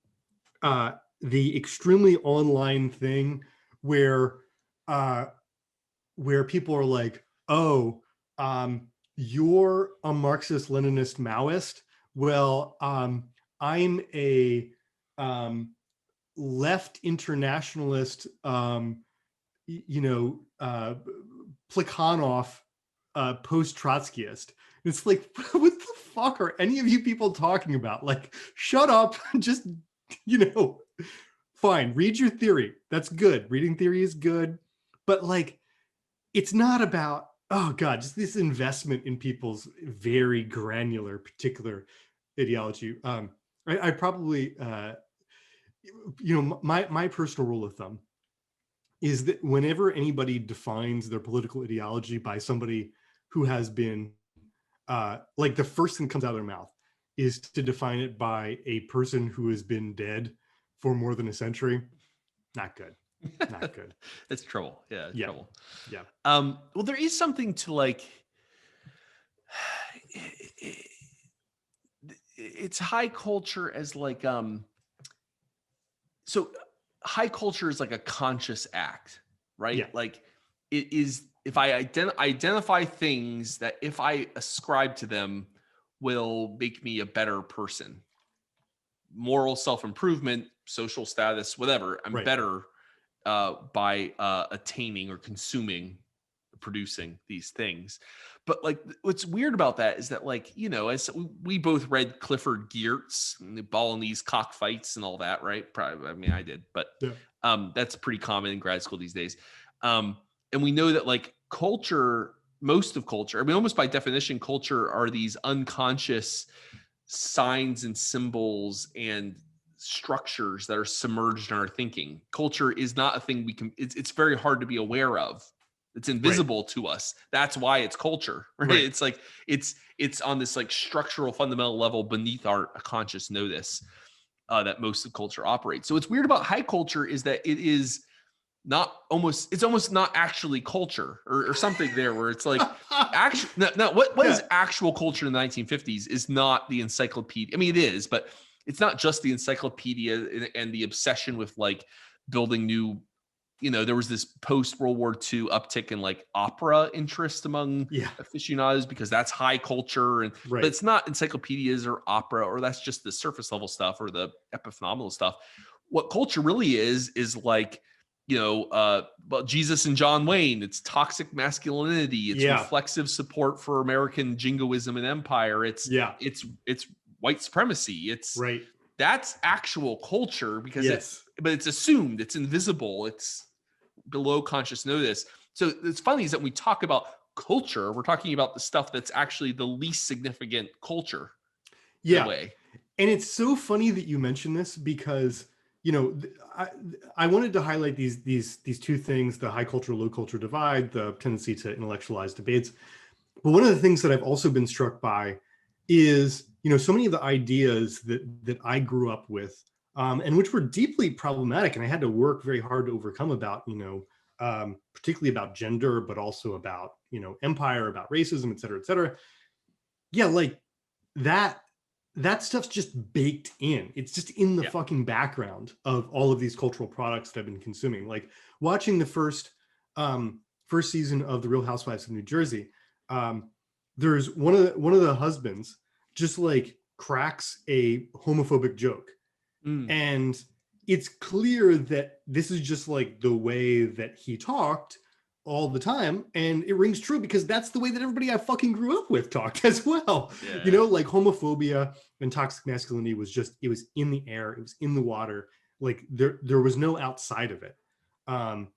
the extremely online thing where people are like, oh, you're a Marxist-Leninist Maoist. Well, I'm a left internationalist, Plekhanov post-Trotskyist. It's like, what the fuck are any of you people talking about? Like, shut up. Just, fine. Read your theory. That's good. Reading theory is good. But like, it's not about, oh God, just this investment in people's very granular, particular ideology. I probably, my personal rule of thumb is that whenever anybody defines their political ideology by somebody who has been, like the first thing that comes out of their mouth is to define it by a person who has been dead for more than a century. Not good. Not good. It's trouble. Yeah, yeah. trouble. Yeah. Well, there is something to like, it's high culture as like, so high culture is like a conscious act, right? Yeah. Like it is, if I identify things that if I ascribe to them will make me a better person, moral self-improvement, social status, whatever, I'm better by attaining or consuming, producing these things. But like what's weird about that is that, like, as we both read Clifford Geertz and the Balinese cockfights and all that, right? Probably, I mean, I did, but that's pretty common in grad school these days. And we know that like culture, most of culture, I mean, almost by definition, culture are these unconscious signs and symbols and structures that are submerged in our thinking. Culture is not a thing we can, it's very hard to be aware of. It's invisible to us. That's why it's culture, right? It's like, it's on this like structural fundamental level beneath our conscious notice that most of culture operates. So what's weird about high culture is that it's almost not actually culture or something there where it's like, actually, no, what is actual culture in the 1950s is not the encyclopedia. I mean, it is, but it's not just the encyclopedia and the obsession with like building new, there was this post-World War II uptick in like opera interest among aficionados because that's high culture. But it's not encyclopedias or opera, or that's just the surface level stuff or the epiphenomenal stuff. What culture really is like, well, Jesus and John Wayne, it's toxic masculinity. It's reflexive support for American jingoism and empire. It's white supremacy. That's actual culture because but it's assumed, it's invisible. It's below conscious notice. So it's funny is that when we talk about culture, we're talking about the stuff that's actually the least significant culture. In a way. And it's so funny that you mentioned this because, I wanted to highlight these two things, the high culture, low culture divide, the tendency to intellectualize debates. But one of the things that I've also been struck by is, so many of the ideas that I grew up with, and which were deeply problematic, and I had to work very hard to overcome about, particularly about gender, but also about, empire, about racism, et cetera, et cetera. Yeah, like that stuff's just baked in. It's just in the fucking background of all of these cultural products that I've been consuming. Like watching the first season of The Real Housewives of New Jersey. There's one of the husbands just like cracks a homophobic joke. And it's clear that this is just like the way that he talked all the time. And it rings true because that's the way that everybody I fucking grew up with talked as well. Like homophobia and toxic masculinity was it was in the air. It was in the water. Like there was no outside of it. I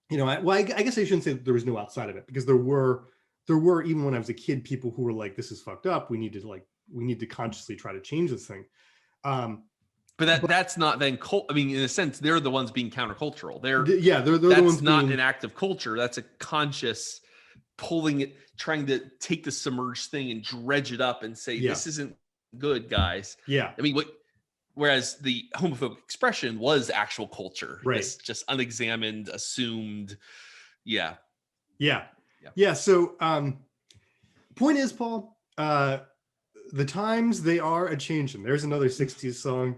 guess I shouldn't say that there was no outside of it because there were, even when I was a kid, people who were like, this is fucked up. We need to consciously try to change this thing. But that's not then cult. I mean, in a sense, they're the ones being countercultural. They're the ones. That's not an act of culture. That's a conscious pulling it, trying to take the submerged thing and dredge it up and say, this isn't good, guys. Yeah. I mean, whereas the homophobic expression was actual culture, Right. this just unexamined, assumed. Yeah. So point is, Paul, the times, they are a changing. There's another 60s song.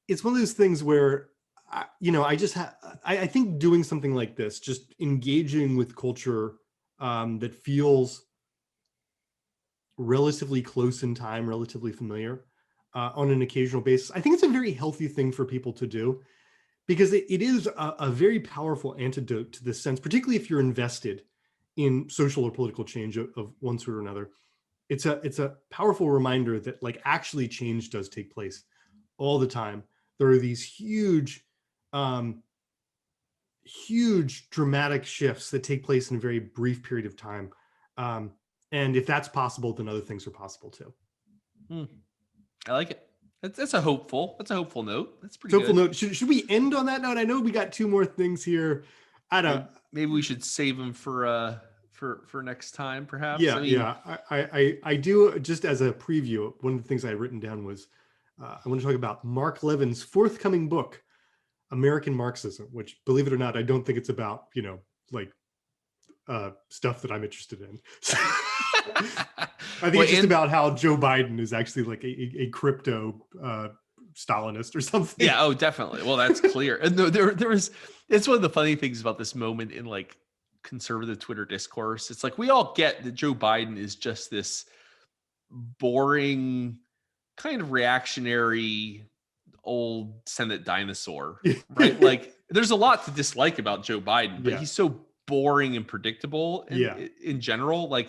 It's one of those things where I think doing something like this, just engaging with culture that feels relatively close in time, relatively familiar on an occasional basis, I think it's a very healthy thing for people to do, because it is a very powerful antidote to this sense, particularly if you're invested in social or political change of one sort or another. It's a powerful reminder that like actually change does take place all the time. There are these huge dramatic shifts that take place in a very brief period of time. And if that's possible, then other things are possible too. I like it. That's a hopeful note. That's pretty hopeful good. Note. Should we end on that note? I know we got two more things here. I don't. Maybe we should save them for next time, perhaps. I do, just as a preview, one of the things I had written down was I want to talk about Mark Levin's forthcoming book, American Marxism, which, believe it or not, I don't think it's about, stuff that I'm interested in. I think it's just about how Joe Biden is actually like a crypto Stalinist or something. Yeah. Oh, definitely. Well, that's clear. And there was, it's one of the funny things about this moment in like conservative Twitter discourse. It's like, we all get that Joe Biden is just this boring, kind of reactionary old Senate dinosaur, right? Like, there's a lot to dislike about Joe Biden, but he's so boring and predictable in general. Like,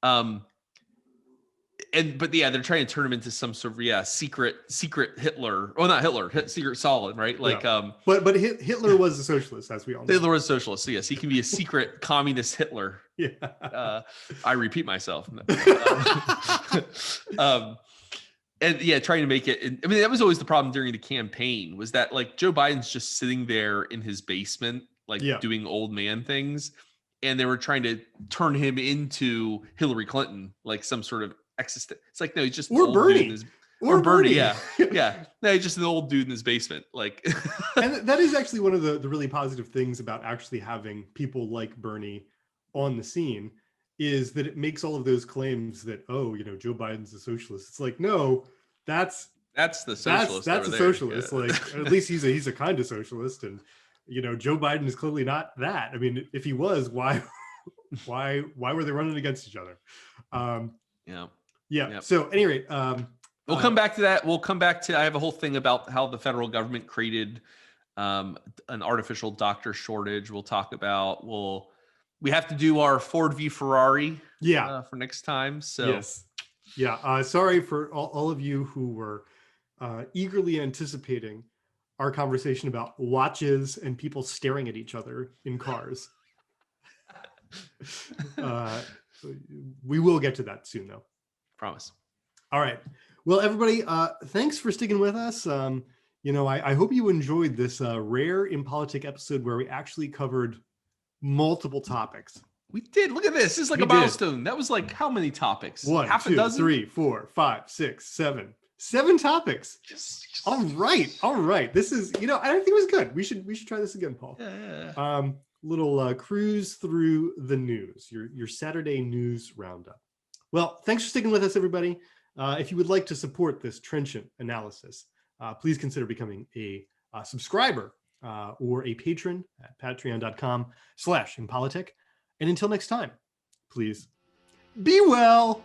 but they're trying to turn him into some sort of secret Hitler. Oh, not Hitler, secret Stalin, right? Like, but Hitler was a socialist, as we all know. Hitler was a socialist, so yes, he can be a secret communist Hitler. I repeat myself. And trying to make it. I mean, that was always the problem during the campaign, was that like Joe Biden's just sitting there in his basement, like doing old man things, and they were trying to turn him into Hillary Clinton, like some sort of existent. It's like, no, he's just or Bernie. Or Bernie, yeah. No, he's just an old dude in his basement. Like, and that is actually one of the really positive things about actually having people like Bernie on the scene, is that it makes all of those claims that, Joe Biden's a socialist. It's like, no, that's the socialist. That's a socialist. Yeah. Like, at least he's a kind of socialist, and Joe Biden is clearly not that. I mean, if he was, why were they running against each other? So at any rate, we'll come back to that. I have a whole thing about how the federal government created an artificial doctor shortage. We'll talk about, we have to do our Ford v Ferrari for next time. So sorry for all of you who were eagerly anticipating our conversation about watches and people staring at each other in cars. We will get to that soon, though. Promise. All right. Well, everybody, thanks for sticking with us. I hope you enjoyed this rare Impolitic episode where we actually covered multiple topics. We did. Look at this. This is like a milestone. That was like how many topics? 1, 2, 3, 4, 5, 6, 7. 7 topics. Yes. All right. This is, I don't think it was good. We should try this again, Paul. Yeah. Little cruise through the news, your Saturday news roundup. Well, thanks for sticking with us, everybody. If you would like to support this trenchant analysis, please consider becoming a subscriber or a patron at patreon.com/impolitic. And until next time, please be well.